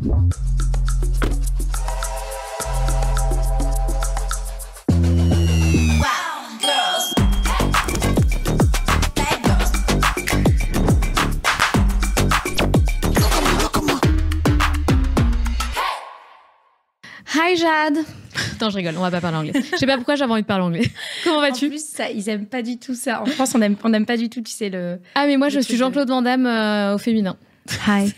Hi Jade. Attends, je rigole, on va pas parler anglais. Je sais pas pourquoi j'avais envie de parler anglais. Comment vas-tu? En plus, ça, ils aiment pas du tout ça. En France, on aime pas du tout, tu sais, le... Ah, mais moi, je suis Jean-Claude Van Damme au féminin. Hi.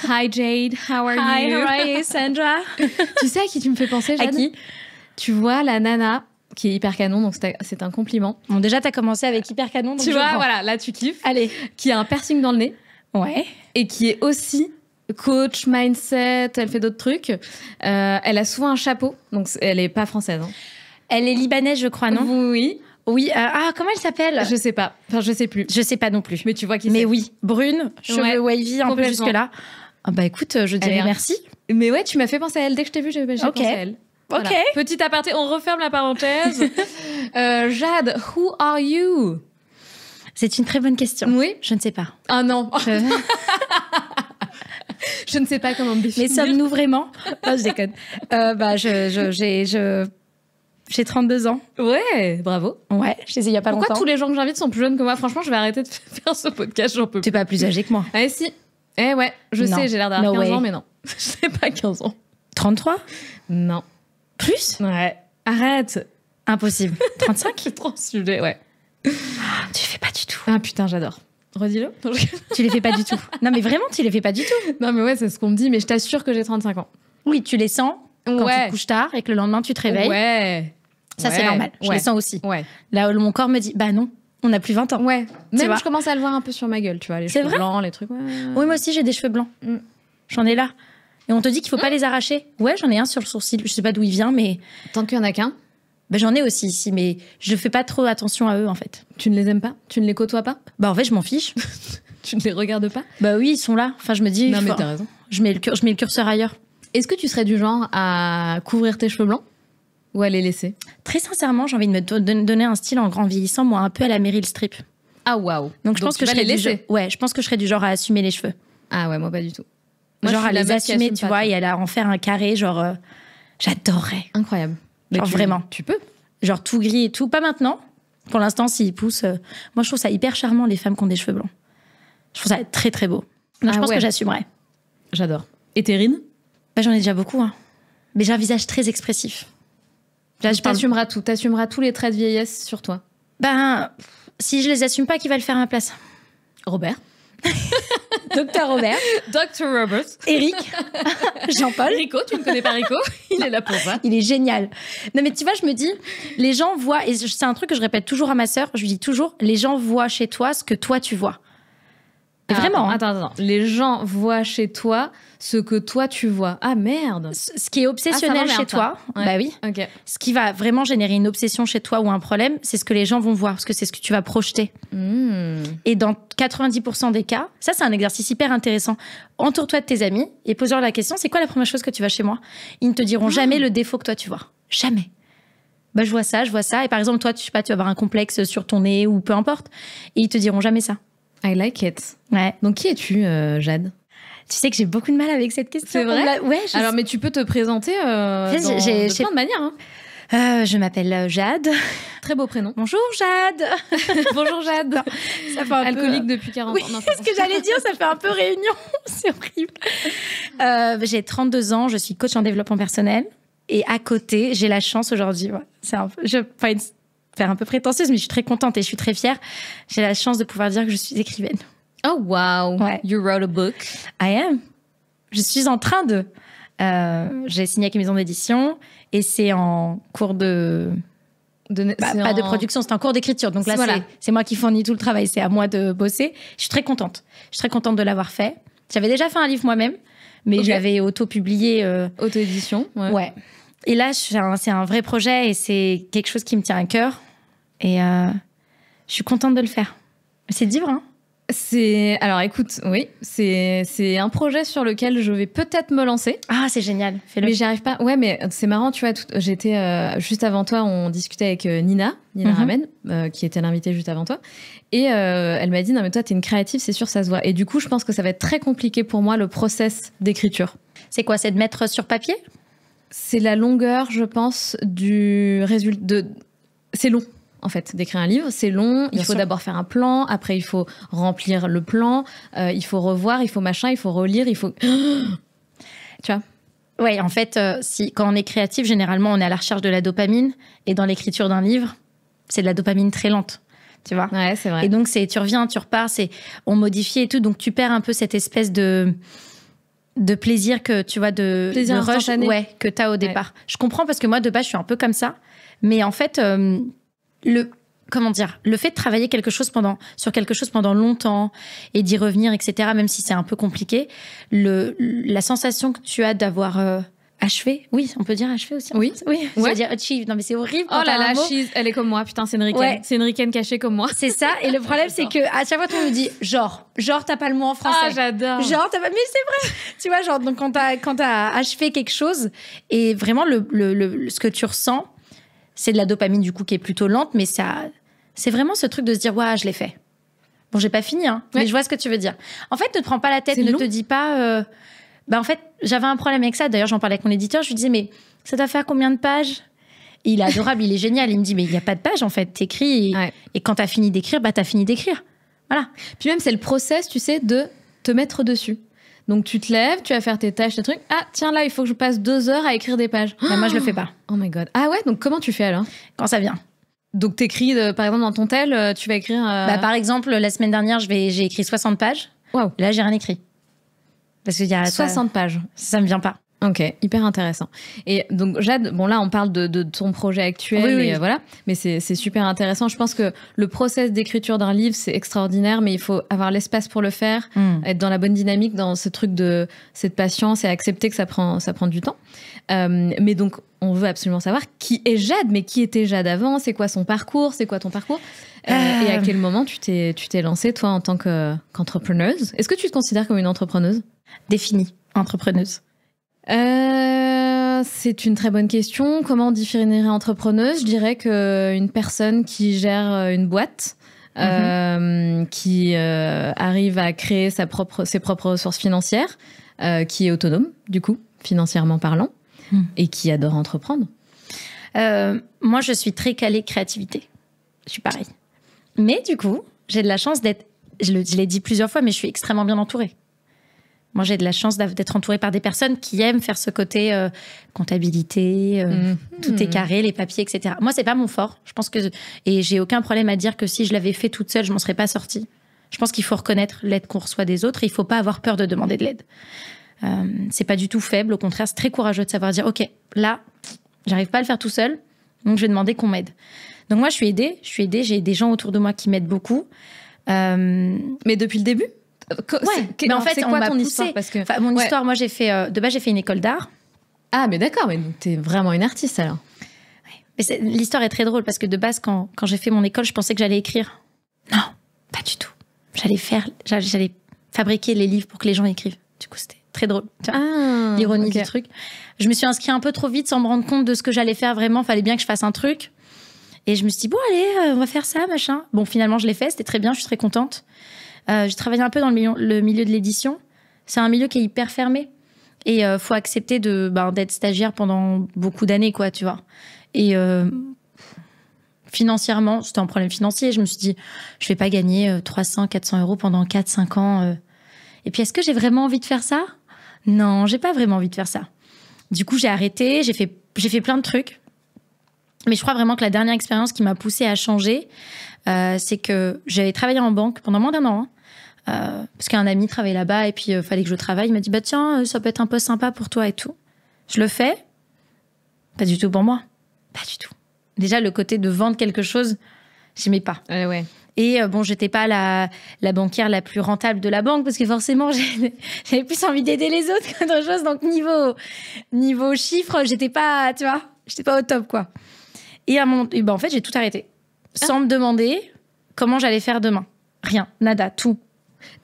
Hi Jade, how are Hi, you? how are you, Sandra? Tu sais à qui tu me fais penser, Jade? À qui? Tu vois, la nana qui est hyper canon, donc c'est un compliment. Bon, déjà, t'as commencé avec hyper canon, donc Tu je vois, prends. voilà, là, tu kiffes. Allez. Qui a un piercing dans le nez. Ouais. Et qui est aussi coach, mindset, elle fait d'autres trucs. Elle a souvent un chapeau, donc elle est pas française. Hein. Elle est libanaise, je crois, non? Oui. Oui. Comment elle s'appelle? Je sais pas. Enfin, je sais plus. Je sais pas non plus. Mais tu vois qui Mais c'est. oui, brune, cheveux wavy, un peu jusque-là. Ah bah écoute, je dirais merci. Mais ouais, tu m'as fait penser à elle. Dès que je t'ai vue, j'ai pensé à elle. Voilà. Ok. Petit aparté, on referme la parenthèse. Jade, who are you? C'est une très bonne question. Oui. Je ne sais pas. Ah non. Je ne sais pas comment me définir. Mais sommes-nous vraiment? Non, je déconne. J'ai 32 ans. Ouais, bravo. Ouais, je les ai il y a pas Pourquoi longtemps. tous les gens que j'invite sont plus jeunes que moi? Franchement, je vais arrêter de faire ce podcast, j'en peux plus. T'es pas plus âgé que moi. Ah si. Eh ouais, je Non. sais, j'ai l'air d'avoir No 15 way. ans, mais non. Je sais pas 15 ans. 33? Non. Plus? Ouais. Arrête. Impossible. 35? C'est trop sujet, ouais. Tu les fais pas du tout. Ah putain, j'adore. Redis-le. Tu les fais pas du tout. Non mais vraiment, tu les fais pas du tout. Non mais ouais, c'est ce qu'on me dit, mais je t'assure que j'ai 35 ans. Oui, tu les sens quand tu te couches tard et que le lendemain tu te réveilles. Ouais. Ça c'est normal. Je les sens aussi. Ouais. Là où mon corps me dit, bah non, on n'a plus 20 ans. Ouais. Même vois. je commence à le voir un peu sur ma gueule, tu vois, les C'est cheveux vrai blancs, les trucs. Ouais. Oui, moi aussi j'ai des cheveux blancs. Mm. J'en ai là. Et on te dit qu'il faut pas les arracher. Ouais, j'en ai un sur le sourcil. Je sais pas d'où il vient, mais Tant qu'il y en a qu'un, bah, j'en ai aussi ici, mais je fais pas trop attention à eux en fait. tu ne les aimes pas? Tu ne les côtoies pas? Bah en fait, je m'en fiche. Tu ne les regardes pas? Bah oui, ils sont là. Enfin, je me dis, Non mais enfin, t'as raison. je mets le curseur ailleurs. Est-ce que tu serais du genre à couvrir tes cheveux blancs ou à les laisser? Très sincèrement, j'ai envie de me donner un style en grand vieillissant, moi, un peu à la Meryl Streep. Ah waouh. Donc je pense que tu je vas serais les du genre, laisser. ouais, je pense que je serais du genre à assumer les cheveux. Ah ouais, moi pas du tout. Moi, je Genre suis à la les meuf qui assumer, assume tu pas, vois, toi. et à en faire un carré, genre, j'adorerais. Incroyable. Mais Genre vraiment. Tu peux. Genre tout gris et tout. Pas maintenant. Pour l'instant, s'ils poussent. Moi, je trouve ça hyper charmant, les femmes qui ont des cheveux blancs. Je trouve ça très, très beau. Donc, je pense que j'assumerais. J'adore. Et Terrine? Bah, j'en ai déjà beaucoup, hein. Mais j'ai un visage très expressif. Là, je parle... T'assumeras tout. T'assumeras tous les traits de vieillesse sur toi. Ben, si je les assume pas, qui va le faire à ma place? Robert. Docteur Robert. Dr. Robert. Eric. Jean-Paul. Rico, tu ne connais pas Rico? Il est là pour ça. Il est génial. Non, mais tu vois, je me dis, les gens voient, et c'est un truc que je répète toujours à ma sœur, je lui dis toujours, les gens voient chez toi ce que toi tu vois. Et vraiment. Attends. Les gens voient chez toi ce que toi tu vois. Ah merde. Ce qui est obsessionnel chez toi, ouais. bah oui. Ok. Ce qui va vraiment générer une obsession chez toi ou un problème, c'est ce que les gens vont voir, parce que c'est ce que tu vas projeter. Et dans 90% des cas, ça c'est un exercice hyper intéressant. Entoure-toi de tes amis et pose-leur la question, c'est quoi la première chose que tu vois chez moi? Ils ne te diront jamais le défaut que toi tu vois. Jamais. Bah je vois ça. Et par exemple, toi, tu sais pas, tu vas avoir un complexe sur ton nez ou peu importe. Et ils te diront jamais ça. I like it. Ouais. Donc qui es-tu, Jade? Tu sais que j'ai beaucoup de mal avec cette question. C'est vrai? Ouais. Alors, mais tu peux te présenter de plein de manières. Hein. Je m'appelle Jade. Très beau prénom. Bonjour Jade. Bonjour Jade. Ça fait un Alcoolique depuis 40 oui, ans. Non, c'est ce que j'allais dire, ça fait un peu réunion. C'est horrible. J'ai 32 ans, je suis coach en développement personnel. Et à côté, j'ai la chance aujourd'hui, c'est un peu, je vais pas faire un peu prétentieuse, mais je suis très contente et je suis très fière. J'ai la chance de pouvoir dire que je suis écrivaine. Oh wow. Ouais. You wrote a book. I am. Je suis en train de... j'ai signé avec une maison d'édition et c'est en cours de... pas de production, c'est en cours d'écriture. Donc là, voilà. c'est moi qui fournis tout le travail. C'est à moi de bosser. Je suis très contente. Je suis très contente de l'avoir fait. J'avais déjà fait un livre moi-même, mais j'avais auto-publié. Auto-édition. Ouais. Et là, c'est un vrai projet et c'est quelque chose qui me tient à cœur. Et je suis contente de le faire. C'est dur, hein? Alors écoute, oui, c'est un projet sur lequel je vais peut-être me lancer. Ah, c'est génial, fais-le. Mais j'y arrive pas. Ouais, mais c'est marrant, tu vois, j'étais juste avant toi, on discutait avec Nina Ramen, qui était l'invitée juste avant toi. Et elle m'a dit, non mais toi, t'es une créative, c'est sûr, ça se voit. Et du coup, je pense que ça va être très compliqué pour moi, le process d'écriture. C'est quoi, c'est de mettre sur papier? C'est la longueur, je pense, du résultat. C'est long. En fait, d'écrire un livre, c'est long. Il faut d'abord faire un plan. Après, il faut remplir le plan. Il faut revoir, il faut machin, il faut relire, il faut... Tu vois? Ouais, en fait, quand on est créatif, généralement, on est à la recherche de la dopamine. Et dans l'écriture d'un livre, c'est de la dopamine très lente. Tu vois? Ouais, c'est vrai. Et donc, tu reviens, tu repars, on modifie et tout. Donc, tu perds un peu cette espèce de plaisir que, tu vois, de rush, que tu as au départ. Je comprends parce que moi, de base, je suis un peu comme ça. Mais en fait... le fait de travailler sur quelque chose pendant longtemps et d'y revenir, etc., même si c'est un peu compliqué, la sensation que tu as d'avoir achevé, oui, on peut dire achevé aussi. Oui. Je veux dire achieve. Non, mais c'est horrible. Oh là là, elle est comme moi. Putain, c'est une ricaine. Ouais. C'est une ricaine cachée comme moi. C'est ça. Et le problème, c'est que à chaque fois, tu me dis genre, t'as pas le mot en français. Ah, j'adore. Genre, t'as pas. Mais c'est vrai. Tu vois, genre, donc quand t'as achevé quelque chose et vraiment ce que tu ressens. C'est de la dopamine, du coup, qui est plutôt lente, mais c'est vraiment ce truc de se dire, ouais, je l'ai fait. Bon, j'ai pas fini, hein, mais je vois ce que tu veux dire. En fait, ne te prends pas la tête, ne te dis pas... en fait, j'avais un problème avec ça. D'ailleurs, j'en parlais avec mon éditeur. Je lui disais, mais ça doit faire combien de pages? Et il est adorable, il est génial. Il me dit, mais il n'y a pas de pages, en fait. T'écris et quand t'as fini d'écrire, t'as fini d'écrire. Voilà. Puis même, c'est le process, tu sais, de te mettre dessus. Donc, tu te lèves, tu vas faire tes tâches, tes trucs. Ah, tiens, là, il faut que je passe 2 heures à écrire des pages. Bah, moi, je le fais pas. Oh my God. Ah ouais, donc comment tu fais alors? Quand ça vient. Donc, t'écris, par exemple, dans ton tel, tu vas écrire... par exemple, la semaine dernière, j'ai écrit 60 pages. Waouh. Là, j'ai rien écrit. Parce qu'il y a 60 pages. Ça me vient pas. Ok, hyper intéressant. Et donc, Jade, bon là, on parle de ton projet actuel, oui. Voilà, mais c'est super intéressant. Je pense que le process d'écriture d'un livre, c'est extraordinaire, mais il faut avoir l'espace pour le faire, être dans la bonne dynamique, dans ce truc de cette patience et accepter que ça prend du temps. Mais donc, on veut absolument savoir qui est Jade, mais qui était Jade avant, c'est quoi son parcours, c'est quoi ton parcours et à quel moment tu t'es lancée, toi, en tant qu'entrepreneuse. Est-ce que tu te considères comme une entrepreneuse? Définie, entrepreneuse. C'est une très bonne question. Comment on définirait entrepreneuse? Je dirais qu'une personne qui gère une boîte, qui arrive à créer ses propres ressources financières, qui est autonome, du coup, financièrement parlant, et qui adore entreprendre. Moi, je suis très calée créativité. Je suis pareil. Mais du coup, j'ai de la chance d'être... Je l'ai dit plusieurs fois, mais je suis extrêmement bien entourée. Moi, j'ai de la chance d'être entourée par des personnes qui aiment faire ce côté comptabilité, tout est carré, les papiers, etc. Moi, c'est pas mon fort. Je pense et j'ai aucun problème à dire que si je l'avais fait toute seule, je m'en serais pas sortie. Je pense qu'il faut reconnaître l'aide qu'on reçoit des autres. Et il faut pas avoir peur de demander de l'aide. C'est pas du tout faible. Au contraire, c'est très courageux de savoir dire, ok, là, j'arrive pas à le faire tout seul, donc je vais demander qu'on m'aide. Donc moi, je suis aidée. J'ai des gens autour de moi qui m'aident beaucoup. Mais depuis le début? Mais en fait, c'est quoi ton histoire? Parce que mon histoire, moi, de base, j'ai fait une école d'art. Ah, mais d'accord, mais t'es vraiment une artiste alors. Mais l'histoire est très drôle parce que de base, quand j'ai fait mon école, je pensais que j'allais écrire. Non, pas du tout. J'allais fabriquer les livres pour que les gens écrivent. Du coup, c'était très drôle. Tu vois, l'ironie du truc. Je me suis inscrite un peu trop vite sans me rendre compte de ce que j'allais faire vraiment. Fallait bien que je fasse un truc. Et je me suis dit, bon, allez, on va faire ça, machin. Bon, finalement, je l'ai fait. C'était très bien. Je suis très contente. J'ai travaillé un peu dans le milieu de l'édition. C'est un milieu qui est hyper fermé. Et faut accepter d'être stagiaire pendant beaucoup d'années, quoi, tu vois. Et financièrement, c'était un problème financier. Je me suis dit, je vais pas gagner 300, 400 euros pendant 4-5 ans. Et puis, est-ce que j'ai vraiment envie de faire ça? Non, j'ai pas vraiment envie de faire ça. Du coup, j'ai arrêté. J'ai fait plein de trucs. Mais je crois vraiment que la dernière expérience qui m'a poussée à changer, c'est que j'avais travaillé en banque pendant moins d'1 an. Parce qu'un ami travaillait là-bas et puis fallait que je travaille. Il m'a dit, bah tiens, ça peut être un peu sympa pour toi et tout. Je le fais. Pas du tout pour moi. Pas du tout. Déjà, le côté de vendre quelque chose, j'aimais pas. Ouais. Et j'étais pas la banquière la plus rentable de la banque parce que forcément, j'avais plus envie d'aider les autres qu'autre chose. Donc, niveau chiffres, j'étais pas au top, quoi. Et en fait, j'ai tout arrêté. Sans me demander comment j'allais faire demain. Rien, nada, tout.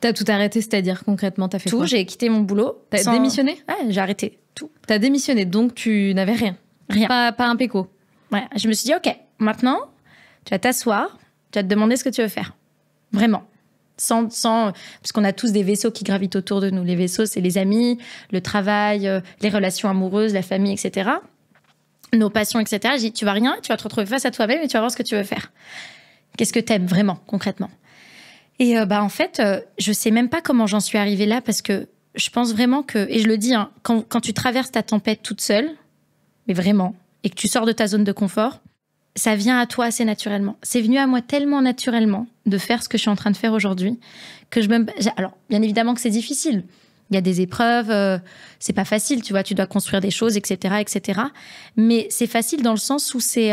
T'as tout arrêté, c'est-à-dire concrètement, t'as fait tout, quoi? J'ai quitté mon boulot. T'as démissionné? Ouais, j'ai arrêté tout. T'as démissionné, donc tu n'avais rien? Rien. Pas un péco? Ouais, je me suis dit, ok, maintenant, tu vas t'asseoir, tu vas te demander ce que tu veux faire. Vraiment. Parce qu'on a tous des vaisseaux qui gravitent autour de nous. Les vaisseaux, c'est les amis, le travail, les relations amoureuses, la famille, etc. Nos passions, etc. J'ai dit, tu vas rien, tu vas te retrouver face à toi-même et tu vas voir ce que tu veux faire. Qu'est-ce que t'aimes vraiment, concrètement? Et en fait, je sais même pas comment j'en suis arrivée là parce que je pense vraiment que, et je le dis, hein, quand tu traverses ta tempête toute seule, mais vraiment, et que tu sors de ta zone de confort, ça vient à toi assez naturellement. C'est venu à moi tellement naturellement de faire ce que je suis en train de faire aujourd'hui que alors, bien évidemment que c'est difficile. Il y a des épreuves, c'est pas facile, tu vois, tu dois construire des choses, etc., etc. Mais c'est facile dans le sens où c'est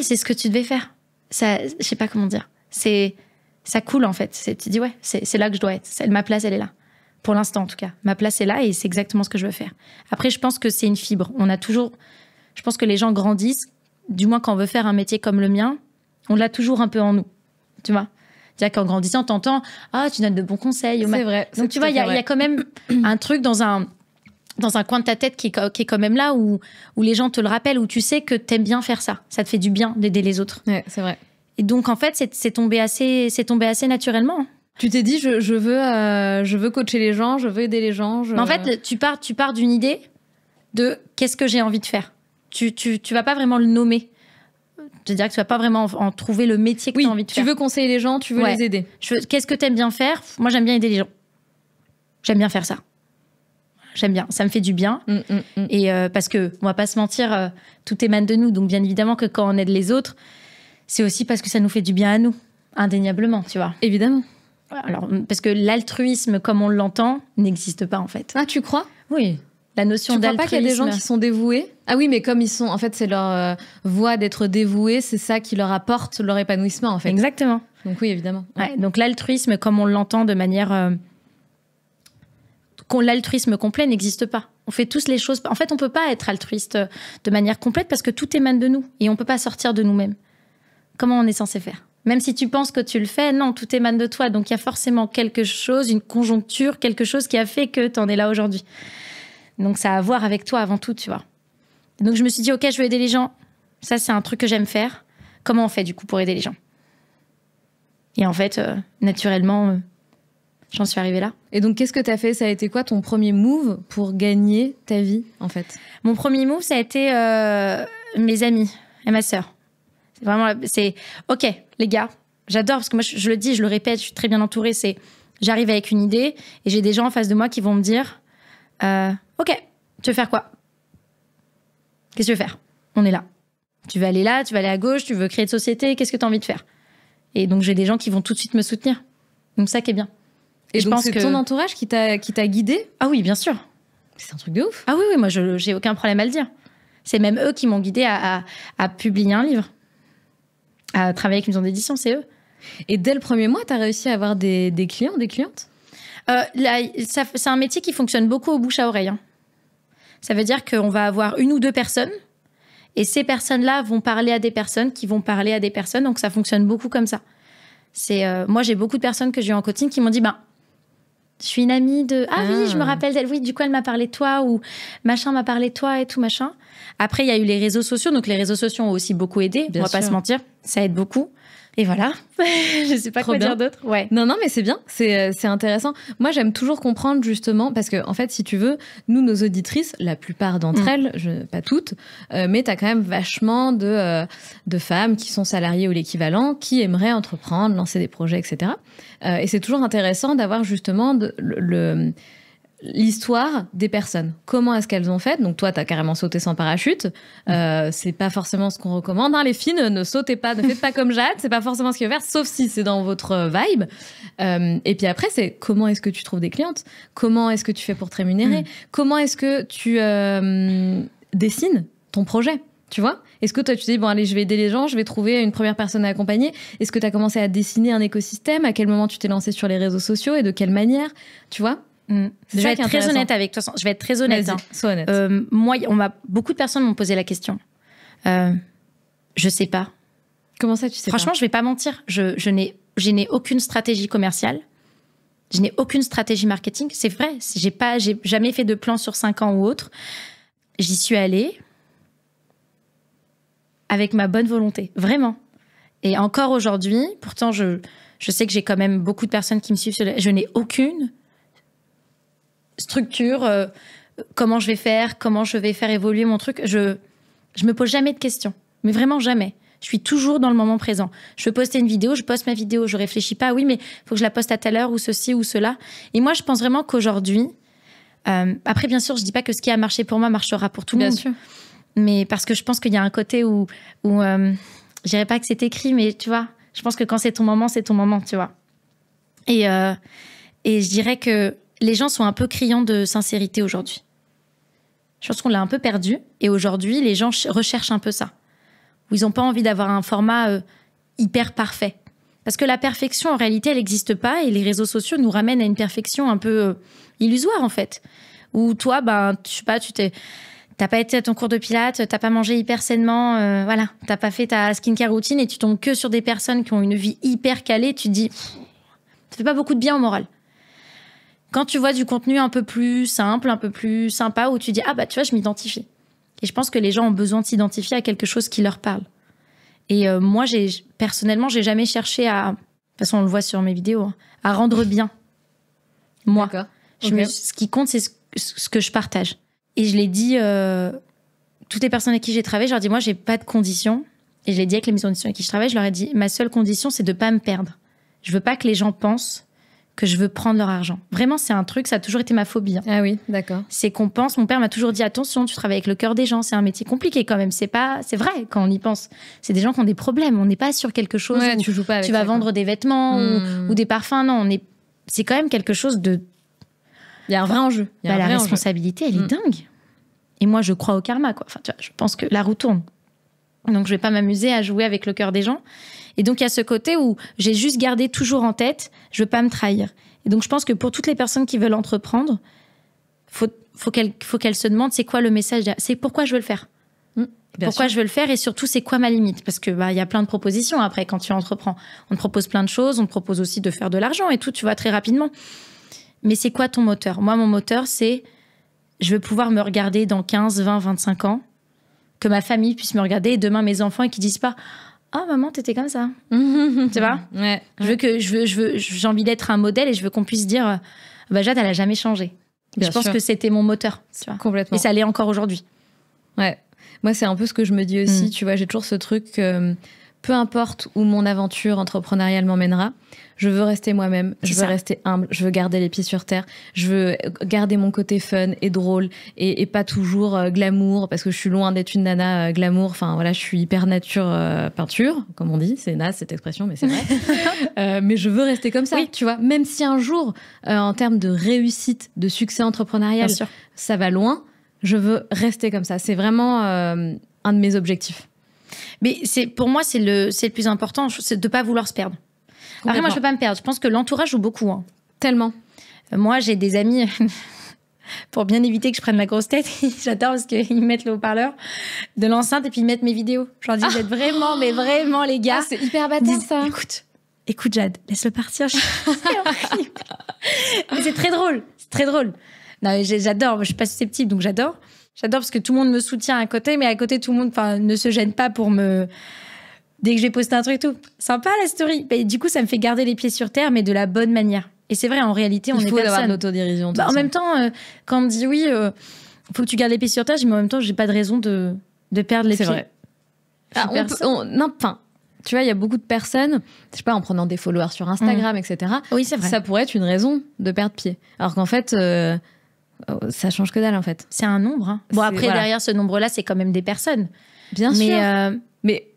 c'est ce que tu devais faire. Ça, je sais pas comment dire. Ça coule en fait. Tu dis c'est là que je dois être. Ma place, elle est là. Pour l'instant en tout cas, ma place est là et c'est exactement ce que je veux faire. Après, je pense que c'est une fibre. Je pense que les gens grandissent. Du moins, quand on veut faire un métier comme le mien, on l'a toujours un peu en nous, tu vois. C'est-à-dire qu'en grandissant, t'entends « Ah, tu donnes de bons conseils. » C'est vrai. Donc, tu vois, il y a quand même un truc dans un coin de ta tête qui est quand même là, où les gens te le rappellent, où tu sais que t'aimes bien faire ça. Ça te fait du bien d'aider les autres. Ouais, c'est vrai. Et donc, en fait, c'est tombé assez naturellement. Tu t'es dit, je veux coacher les gens, je veux aider les gens. Mais en fait, tu pars d'une idée de qu'est-ce que j'ai envie de faire. Tu vas pas vraiment le nommer. C'est-à-dire que tu vas pas vraiment en trouver le métier que tu as envie de faire. Tu veux conseiller les gens, tu veux les aider. Qu'est-ce que tu aimes bien faire? Moi, j'aime bien aider les gens. J'aime bien faire ça. J'aime bien. Ça me fait du bien. Et parce que, on va pas se mentir, tout émane de nous. Donc, bien évidemment que quand on aide les autres, c'est aussi parce que ça nous fait du bien à nous. Indéniablement, tu vois. Évidemment. Alors, parce que l'altruisme, comme on l'entend, n'existe pas, en fait. Ah, tu crois? Oui. La notion d'altruisme. Tu crois pas qu'il y a des gens qui sont dévoués? Ah oui, mais comme ils sont, en fait, c'est leur voie d'être dévoués, c'est ça qui leur apporte leur épanouissement, en fait. Exactement. Donc oui, évidemment. Ouais, donc l'altruisme, comme on l'entend de manière... l'altruisme complet n'existe pas. On fait tous les choses... En fait, on peut pas être altruiste de manière complète parce que tout émane de nous et on peut pas sortir de nous-mêmes. Comment on est censé faire? Même si tu penses que tu le fais, non, tout émane de toi. Donc il y a forcément quelque chose, une conjoncture, quelque chose qui a fait que tu en es là aujourd'hui. Donc, ça a à voir avec toi avant tout, tu vois. Donc, je me suis dit, OK, je veux aider les gens. Ça, c'est un truc que j'aime faire. Comment on fait, du coup, pour aider les gens? Et en fait, naturellement, j'en suis arrivée là. Et donc, qu'est-ce que tu as fait? Ça a été quoi ton premier move pour gagner ta vie, en fait? Mon premier move, ça a été mes amis et ma sœur. C'est OK, les gars, j'adore, parce que moi, je le dis, je le répète, je suis très bien entourée. J'arrive avec une idée et j'ai des gens en face de moi qui vont me dire... OK, tu veux faire quoi? Qu'est-ce que tu veux faire? On est là. Tu veux aller là, tu veux aller à gauche, tu veux créer de société, qu'est-ce que tu as envie de faire? Et donc, j'ai des gens qui vont tout de suite me soutenir. Donc, ça qui est bien. Et donc, c'est ton entourage qui t'a guidé? Ah oui, bien sûr. C'est un truc de ouf. Ah oui, moi, j'ai aucun problème à le dire. C'est même eux qui m'ont guidée à publier un livre, à travailler avec une maison d'édition, c'est eux. Et dès le premier mois, tu as réussi à avoir des clients, des clientes? C'est un métier qui fonctionne beaucoup au bouche à oreille. Hein. Ça veut dire qu'on va avoir une ou deux personnes et ces personnes-là vont parler à des personnes qui vont parler à des personnes. Donc, ça fonctionne beaucoup comme ça. Moi, j'ai beaucoup de personnes que j'ai eues en coaching qui m'ont dit je suis une amie de... Ah oui, je me rappelle d'elle. Oui, du coup, elle m'a parlé de toi ou machin m'a parlé de toi et tout, machin. Après, il y a eu les réseaux sociaux. Donc, les réseaux sociaux ont aussi beaucoup aidé. On va pas se mentir. Ça aide beaucoup. Et voilà, je sais pas quoi dire d'autre. Ouais. Non, mais c'est bien, c'est intéressant. Moi, j'aime toujours comprendre justement, parce que en fait, si tu veux, nous, nos auditrices, la plupart d'entre elles, pas toutes, mais t'as quand même vachement de femmes qui sont salariées ou l'équivalent, qui aimeraient entreprendre, lancer des projets, etc. Et c'est toujours intéressant d'avoir justement l'histoire des personnes. Comment est-ce qu'elles ont fait? Donc toi, t'as carrément sauté sans parachute. C'est pas forcément ce qu'on recommande. Hein. Les filles, ne sautez pas, ne faites pas comme Jade. C'est pas forcément ce qu'il faut faire, sauf si c'est dans votre vibe. Et puis après, c'est comment est-ce que tu trouves des clientes? Comment est-ce que tu fais pour te rémunérer? Comment est-ce que tu dessines ton projet? Tu vois? Est-ce que toi, tu te dis, bon, allez, je vais aider les gens, je vais trouver une première personne à accompagner? Est-ce que tu as commencé à dessiner un écosystème? À quel moment tu t'es lancé sur les réseaux sociaux et de quelle manière? Tu vois? Je vais être très honnête avec toi. Je vais être très honnête. Hein. Sois honnête. Moi, beaucoup de personnes m'ont posé la question. Je sais pas. Comment ça, tu sais? Franchement, je vais pas mentir. Je n'ai aucune stratégie commerciale. Je n'ai aucune stratégie marketing. C'est vrai, j'ai jamais fait de plan sur 5 ans ou autre. J'y suis allée avec ma bonne volonté, vraiment. Et encore aujourd'hui, pourtant, je sais que j'ai quand même beaucoup de personnes qui me suivent. Je n'ai aucune structure, comment je vais faire évoluer mon truc. Je me pose jamais de questions, mais vraiment jamais. Je suis toujours dans le moment présent. Je veux poster une vidéo, je poste ma vidéo. Je réfléchis pas, oui, mais il faut que je la poste à telle heure ou ceci ou cela. Et moi, je pense vraiment qu'aujourd'hui, après, bien sûr, je dis pas que ce qui a marché pour moi marchera pour tout le monde. Bien sûr. Mais parce que je pense qu'il y a un côté où je dirais pas que c'est écrit, mais tu vois, je pense que quand c'est ton moment, tu vois. Et je dirais que les gens sont un peu criants de sincérité aujourd'hui. Je pense qu'on l'a un peu perdu. Et aujourd'hui, les gens recherchent un peu ça. Où ils n'ont pas envie d'avoir un format hyper parfait. Parce que la perfection, en réalité, elle n'existe pas. Et les réseaux sociaux nous ramènent à une perfection un peu illusoire, en fait. Où toi, je sais pas, t'as pas été à ton cours de pilates, t'as pas mangé hyper sainement, voilà. T'as pas fait ta skincare routine et tu tombes que sur des personnes qui ont une vie hyper calée. Tu te dis, ça fait pas beaucoup de bien au moral. Quand tu vois du contenu un peu plus simple, un peu plus sympa, où tu dis, tu vois, je m'identifie. Et je pense que les gens ont besoin de s'identifier à quelque chose qui leur parle. Et moi, personnellement, j'ai jamais cherché à... De toute façon, on le voit sur mes vidéos, à rendre bien. Moi. D'accord. Ce qui compte, c'est ce que je partage. Et je l'ai dit, toutes les personnes avec qui j'ai travaillé, je leur ai dit, moi, j'ai pas de conditions. Et je l'ai dit avec les maisons d'édition avec qui je travaille, je leur ai dit, ma seule condition, c'est de pas me perdre. Je veux pas que les gens pensent que je veux prendre leur argent. Vraiment, c'est un truc, ça a toujours été ma phobie. Ah oui, d'accord. C'est qu'on pense, mon père m'a toujours dit, attention, tu travailles avec le cœur des gens, c'est un métier compliqué quand même. C'est vrai quand on y pense. C'est des gens qui ont des problèmes. On n'est pas sur quelque chose où tu joues pas avec tu vas ça, vendre des vêtements ou des parfums. Non, c'est quand même quelque chose de... Il y a un vrai enjeu. La responsabilité, elle est dingue. Et moi, je crois au karma, quoi. Enfin, tu vois, je pense que la roue tourne. Donc, je vais pas m'amuser à jouer avec le cœur des gens. Et donc, il y a ce côté où j'ai juste gardé toujours en tête, je veux pas me trahir. Et donc, je pense que pour toutes les personnes qui veulent entreprendre, faut qu'elles se demandent c'est quoi le message, c'est pourquoi je veux le faire. Pourquoi je veux le faire et surtout, c'est quoi ma limite? Parce que y a plein de propositions après quand tu entreprends. On te propose plein de choses, on te propose aussi de faire de l'argent et tout, tu vois, très rapidement. Mais c'est quoi ton moteur? Moi, mon moteur, c'est je veux pouvoir me regarder dans 15, 20, 25 ans, que ma famille puisse me regarder et demain mes enfants et qu'ils disent pas « Ah, maman, t'étais comme ça. » Tu vois? Ouais. J'ai envie d'être un modèle et je veux qu'on puisse dire « Jade, elle a jamais changé. » Je pense que c'était mon moteur. Tu vois. Complètement. Et ça l'est encore aujourd'hui. Ouais. Moi, c'est un peu ce que je me dis aussi. Tu vois, j'ai toujours ce truc que peu importe où mon aventure entrepreneuriale m'emmènera, je veux rester moi-même, je veux rester humble, je veux garder les pieds sur terre, je veux garder mon côté fun et drôle et pas toujours glamour, parce que je suis loin d'être une nana glamour. Enfin, voilà, je suis hyper nature peinture, comme on dit. C'est naze cette expression, mais c'est vrai. Mais je veux rester comme ça, tu vois. Même si un jour, en termes de réussite, de succès entrepreneurial, ça va loin, je veux rester comme ça. C'est vraiment un de mes objectifs. Mais pour moi, c'est le plus important, c'est de ne pas vouloir se perdre. Après, moi, je ne peux pas me perdre. Je pense que l'entourage joue beaucoup. Hein. Tellement. Moi, j'ai des amis, pour bien éviter que je prenne la grosse tête, j'adore parce qu'ils mettent le haut-parleur de l'enceinte et puis ils mettent mes vidéos. Je leur dis, vous êtes vraiment, mais vraiment, les gars. C'est hyper bâtard, ça. Écoute, Jade, laisse-le partir. C'est horrible. Mais c'est très drôle. C'est très drôle. Non, j'adore. Je suis pas susceptible, donc j'adore. J'adore parce que tout le monde me soutient à côté, mais à côté, tout le monde ne se gêne pas pour me... Dès que j'ai posté un truc, tout. Sympa, la story. Et du coup, ça me fait garder les pieds sur terre, mais de la bonne manière. Et c'est vrai, en réalité, on est personne. Il faut avoir de l'autodérision. En même temps, quand on me dit oui, faut que tu gardes les pieds sur terre, je dis, mais en même temps, j'ai pas de raison de perdre les pieds. C'est vrai. Tu vois, il y a beaucoup de personnes, je sais pas, en prenant des followers sur Instagram, etc. Oui, c'est vrai. Ça pourrait être une raison de perdre pied. Alors qu'en fait... ça change que dalle, en fait. C'est un nombre. Hein. Bon, après, derrière ce nombre-là, c'est quand même des personnes. Bien sûr. Mais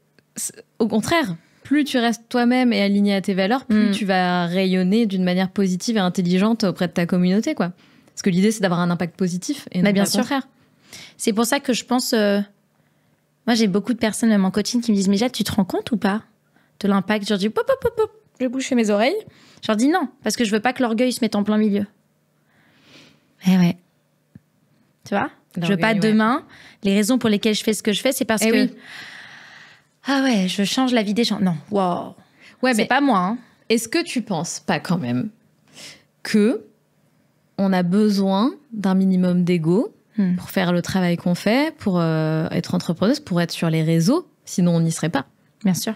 au contraire, plus tu restes toi-même et aligné à tes valeurs, plus tu vas rayonner d'une manière positive et intelligente auprès de ta communauté, quoi. Parce que l'idée, c'est d'avoir un impact positif et non pas le contraire. C'est pour ça que je pense... Moi, j'ai beaucoup de personnes, même en coaching, qui me disent « Mais Jade, tu te rends compte ou pas de l'impact ?» Je leur dis « Pop, pop, pop, pop !» Je bouche mes oreilles. Je leur dis non, parce que je veux pas que l'orgueil se mette en plein milieu. Ouais. Tu vois, je veux pas demain. Les raisons pour lesquelles je fais ce que je fais, c'est parce que... Oui. Ah ouais, je change la vie des gens. Non, wow. Ouais, c'est pas moi. Hein. Est-ce que tu penses pas quand même que on a besoin d'un minimum d'ego pour faire le travail qu'on fait, pour être entrepreneuse, pour être sur les réseaux. Sinon, on n'y serait pas. Bien sûr.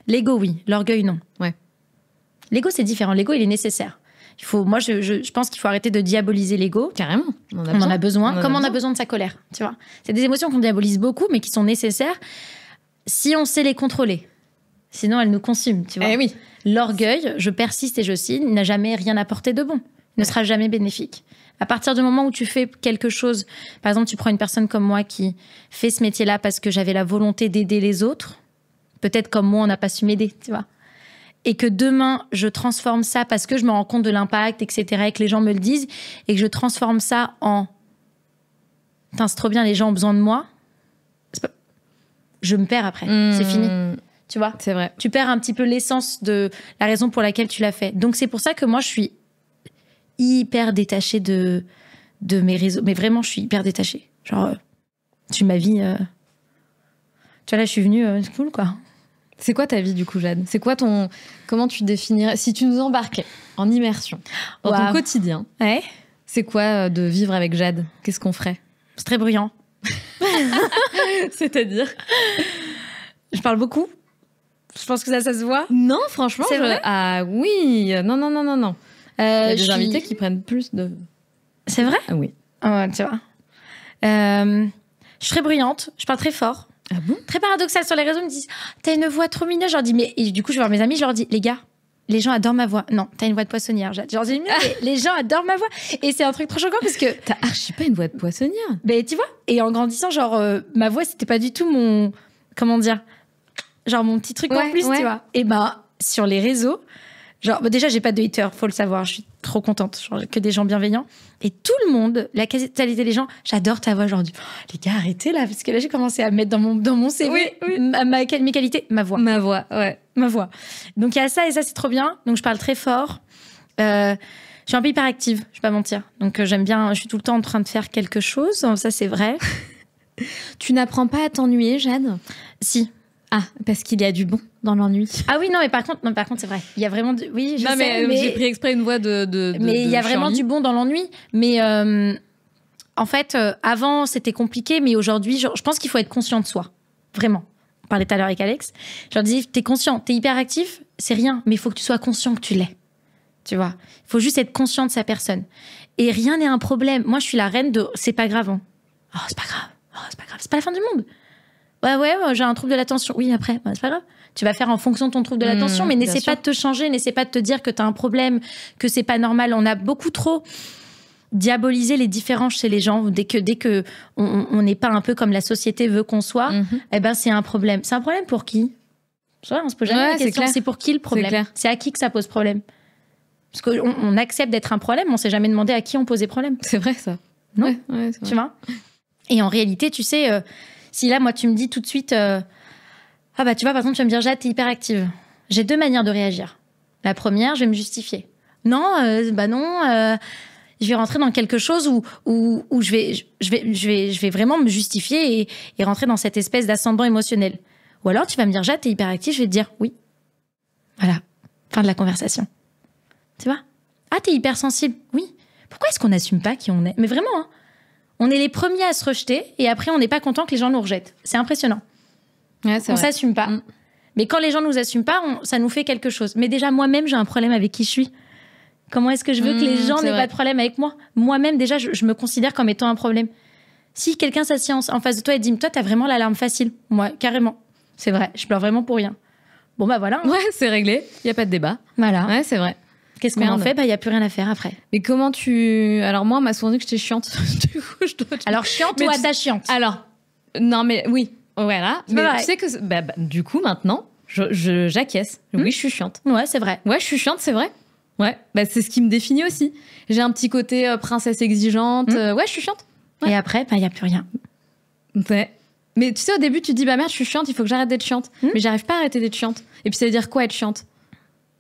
L'ego, oui. L'orgueil, non. Ouais. L'ego, c'est différent. L'ego, il est nécessaire. Moi, je pense qu'il faut arrêter de diaboliser l'ego. Carrément. On en a besoin. Comme on a besoin de sa colère. Tu vois. C'est des émotions qu'on diabolise beaucoup, mais qui sont nécessaires si on sait les contrôler. Sinon, elles nous consument. Tu vois. Eh oui. L'orgueil, je persiste et je signe, n'a jamais rien apporté de bon. Il ne sera jamais bénéfique. À partir du moment où tu fais quelque chose, par exemple, tu prends une personne comme moi qui fait ce métier-là parce que j'avais la volonté d'aider les autres, peut-être comme moi, on n'a pas su m'aider, tu vois. Et que demain, je transforme ça parce que je me rends compte de l'impact, etc., et que les gens me le disent, et que je transforme ça en « Putain, c'est trop bien, les gens ont besoin de moi », je me perds après, c'est fini. Tu vois ? C'est vrai. Tu perds un petit peu l'essence de la raison pour laquelle tu l'as fait. Donc, c'est pour ça que moi, je suis hyper détachée de mes réseaux. Mais vraiment, je suis hyper détachée. Genre, ma vie... Tu vois, là, je suis venue... c'est cool, quoi. C'est quoi ta vie, du coup, Jade ? C'est quoi comment tu définirais... Si tu nous embarquais en immersion dans ton quotidien, c'est quoi de vivre avec Jade ? Qu'est-ce qu'on ferait ? C'est très bruyant. C'est-à-dire ? Je parle beaucoup. Je pense que ça se voit. Non, franchement. C'est vrai ? Ah oui. Non. Il y a des invités qui prennent plus de... C'est vrai ? Ah oui. Ouais, tu vois. Je suis très bruyante. Je parle très fort. Ah bon ? Très paradoxal. Sur les réseaux, ils me disent « T'as une voix trop mignonne. » Je leur dis « Mais... » Et du coup, je vais voir mes amis, je leur dis « Les gars, les gens adorent ma voix. » Non, t'as une voix de poissonnière. Je leur dis « Mais les gens adorent ma voix. » Et c'est un truc trop choquant parce que... T'as archi pas une voix de poissonnière. Ben, tu vois. Et en grandissant, genre, ma voix, c'était pas du tout mon... Comment dire ? Genre, mon petit truc en plus, tu vois. Et sur les réseaux... Genre, déjà, j'ai pas de haters, faut le savoir. Je suis trop contente. Genre, que des gens bienveillants. Et tout le monde, la quasi-totalité des gens, j'adore ta voix. Genre, les gars, arrêtez là. Parce que là, j'ai commencé à mettre dans mon CV mes qualités. Ma voix. Ma voix, ouais. Ma voix. Donc, il y a ça et ça, c'est trop bien. Donc, je parle très fort. Je suis un peu hyperactive, je vais pas mentir. Donc, j'aime bien, je suis tout le temps en train de faire quelque chose. Ça, c'est vrai. Tu n'apprends pas à t'ennuyer, Jade ? Si. Ah, parce qu'il y a du bon dans l'ennui. Ah oui, non, mais par contre, c'est vrai. Il y a vraiment oui, je sais, mais j'ai pris exprès une voix de mais il y a vraiment du bon dans l'ennui. Mais en fait, avant, c'était compliqué, mais aujourd'hui, je pense qu'il faut être conscient de soi. Vraiment. On parlait tout à l'heure avec Alex. Je leur disais, t'es conscient, t'es hyperactif, c'est rien, mais il faut que tu sois conscient que tu l'es. Tu vois ? Il faut juste être conscient de sa personne. Et rien n'est un problème. Moi, je suis la reine de c'est pas grave. Hein. Oh, c'est pas grave. Oh, c'est pas grave. C'est pas la fin du monde. Ouais, j'ai un trouble de l'attention. Oui, après, c'est pas grave. Tu vas faire en fonction de ton trouble de l'attention, mais n'essaie pas de te changer, n'essaie pas de te dire que t'as un problème, que c'est pas normal. On a beaucoup trop diabolisé les différences chez les gens. Dès que on n'est pas un peu comme la société veut qu'on soit, eh ben, c'est un problème. C'est un problème pour qui ? On se pose jamais la question. C'est pour qui le problème ? C'est à qui que ça pose problème ? Parce qu'on accepte d'être un problème, on s'est jamais demandé à qui on posait problème. C'est vrai, ça. Non ? Ouais, c'est vrai. Tu vois ? Et en réalité, tu sais... Si là, moi, tu me dis tout de suite, tu vois, par exemple, tu vas me dire, Jade, t'es hyperactive. J'ai 2 manières de réagir. La première, je vais me justifier. Non, non, je vais rentrer dans quelque chose où je vais vraiment me justifier et rentrer dans cette espèce d'ascendant émotionnel. Ou alors, tu vas me dire, Jade, t'es hyperactive, je vais te dire, oui. Voilà, fin de la conversation. Tu vois ? Ah, t'es hypersensible. Oui. Pourquoi est-ce qu'on n'assume pas qui on est ? Mais vraiment, hein. On est les premiers à se rejeter et après, on n'est pas content que les gens nous rejettent. C'est impressionnant. Ouais, on s'assume pas. Mais quand les gens nous assument pas, ça nous fait quelque chose. Mais déjà, moi-même, j'ai un problème avec qui je suis. Comment est-ce que je veux que les gens n'aient pas de problème avec moi ? Moi-même, déjà, je me considère comme étant un problème. Si quelqu'un s'assied en face de toi et dit « Toi, t'as vraiment l'alarme facile. » Moi, carrément. C'est vrai, je pleure vraiment pour rien. Bon, voilà. Ouais, c'est réglé. Il n'y a pas de débat. Voilà. Ouais, c'est vrai. Qu'est-ce qu'on en fait ? Il n'y a plus rien à faire après. Mais comment tu... Alors moi, on m'a souvent dit que j'étais chiante. Du coup, Alors, chiante ou attachante ? Alors, non, mais oui. Voilà. Mais tu sais que... du coup, maintenant, j'acquiesce. Oui, je suis chiante. Ouais, c'est vrai. Ouais, je suis chiante, c'est vrai. Ouais, c'est ce qui me définit aussi. J'ai un petit côté princesse exigeante. Ouais, je suis chiante. Ouais. Et après, il n'y a plus rien. Ouais. Mais tu sais, au début, tu te dis, merde, je suis chiante, il faut que j'arrête d'être chiante. Mais j'arrive pas à arrêter d'être chiante. Et puis, ça veut dire quoi, être chiante ?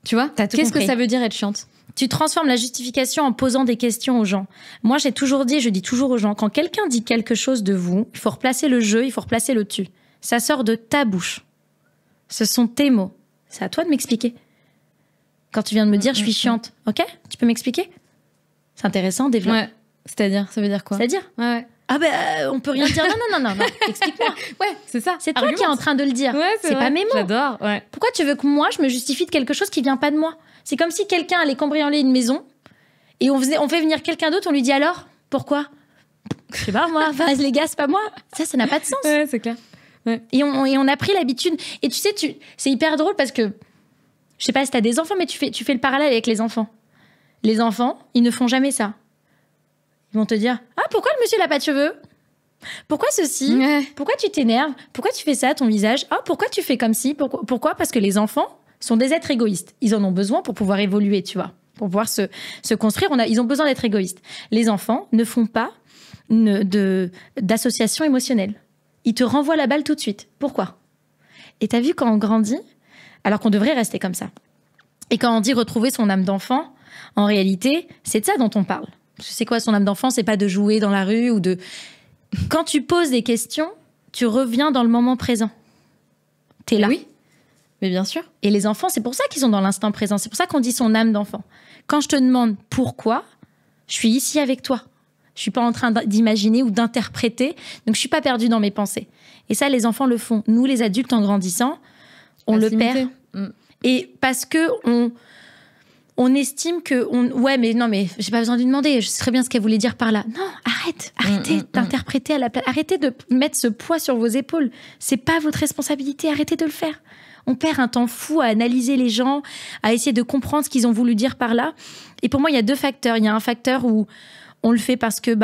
Tu vois ? Qu'est-ce que ça veut dire, être chiante ? Tu transformes la justification en posant des questions aux gens. Moi, je dis toujours aux gens, quand quelqu'un dit quelque chose de vous, il faut replacer le je, il faut replacer le tu. Ça sort de ta bouche. Ce sont tes mots. C'est à toi de m'expliquer. Quand tu viens de me dire, je suis chiante, ok ? Tu peux m'expliquer ? C'est intéressant, développe. Ouais. C'est-à-dire, ça veut dire quoi? C'est-à-dire ouais. Ah on peut rien dire. Non. Explique-moi. Ouais, c'est ça. C'est toi qui es en train de le dire. Ouais, c'est pas mes mots. J'adore, ouais. Pourquoi tu veux que moi, je me justifie de quelque chose qui vient pas de moi? C'est comme si quelqu'un allait cambrioler une maison et on fait venir quelqu'un d'autre, on lui dit alors, pourquoi? Je sais pas, moi. Enfin, les gars, c'est pas moi. Ça n'a pas de sens. Ouais, c'est clair. Ouais. Et on a pris l'habitude. Et tu sais, c'est hyper drôle parce que, je sais pas si t'as des enfants, mais tu fais le parallèle avec les enfants. Les enfants, ils ne font jamais ça. Ils vont te dire, ah, pourquoi le monsieur n'a pas de cheveux? Pourquoi ceci? Ouais. Pourquoi tu t'énerves? Pourquoi tu fais ça à ton visage? Ah, pourquoi tu fais comme ci? Pourquoi? Parce que les enfants sont des êtres égoïstes. Ils en ont besoin pour pouvoir évoluer, tu vois. Pour pouvoir se construire, ils ont besoin d'être égoïstes. Les enfants ne font pas d'association émotionnelle. Ils te renvoient la balle tout de suite. Pourquoi? Et t'as vu quand on grandit, alors qu'on devrait rester comme ça. Et quand on dit retrouver son âme d'enfant, en réalité, c'est de ça dont on parle. C'est quoi son âme d'enfant? C'est pas de jouer dans la rue ou de... Quand tu poses des questions, tu reviens dans le moment présent. T'es là. Oui, mais bien sûr. Et les enfants, c'est pour ça qu'ils sont dans l'instant présent. C'est pour ça qu'on dit son âme d'enfant. Quand je te demande pourquoi, je suis ici avec toi. Je suis pas en train d'imaginer ou d'interpréter. Donc, je suis pas perdue dans mes pensées. Et ça, les enfants le font. Nous, les adultes, en grandissant, on le perd. Et parce que on estime que... Ouais, mais non, mais j'ai pas besoin de lui demander. Je sais très bien ce qu'elle voulait dire par là. Non, arrêtez d'interpréter à la place. Arrêtez de mettre ce poids sur vos épaules. C'est pas votre responsabilité. Arrêtez de le faire. On perd un temps fou à analyser les gens, à essayer de comprendre ce qu'ils ont voulu dire par là. Et pour moi, il y a deux facteurs. Il y a un facteur où on le fait parce que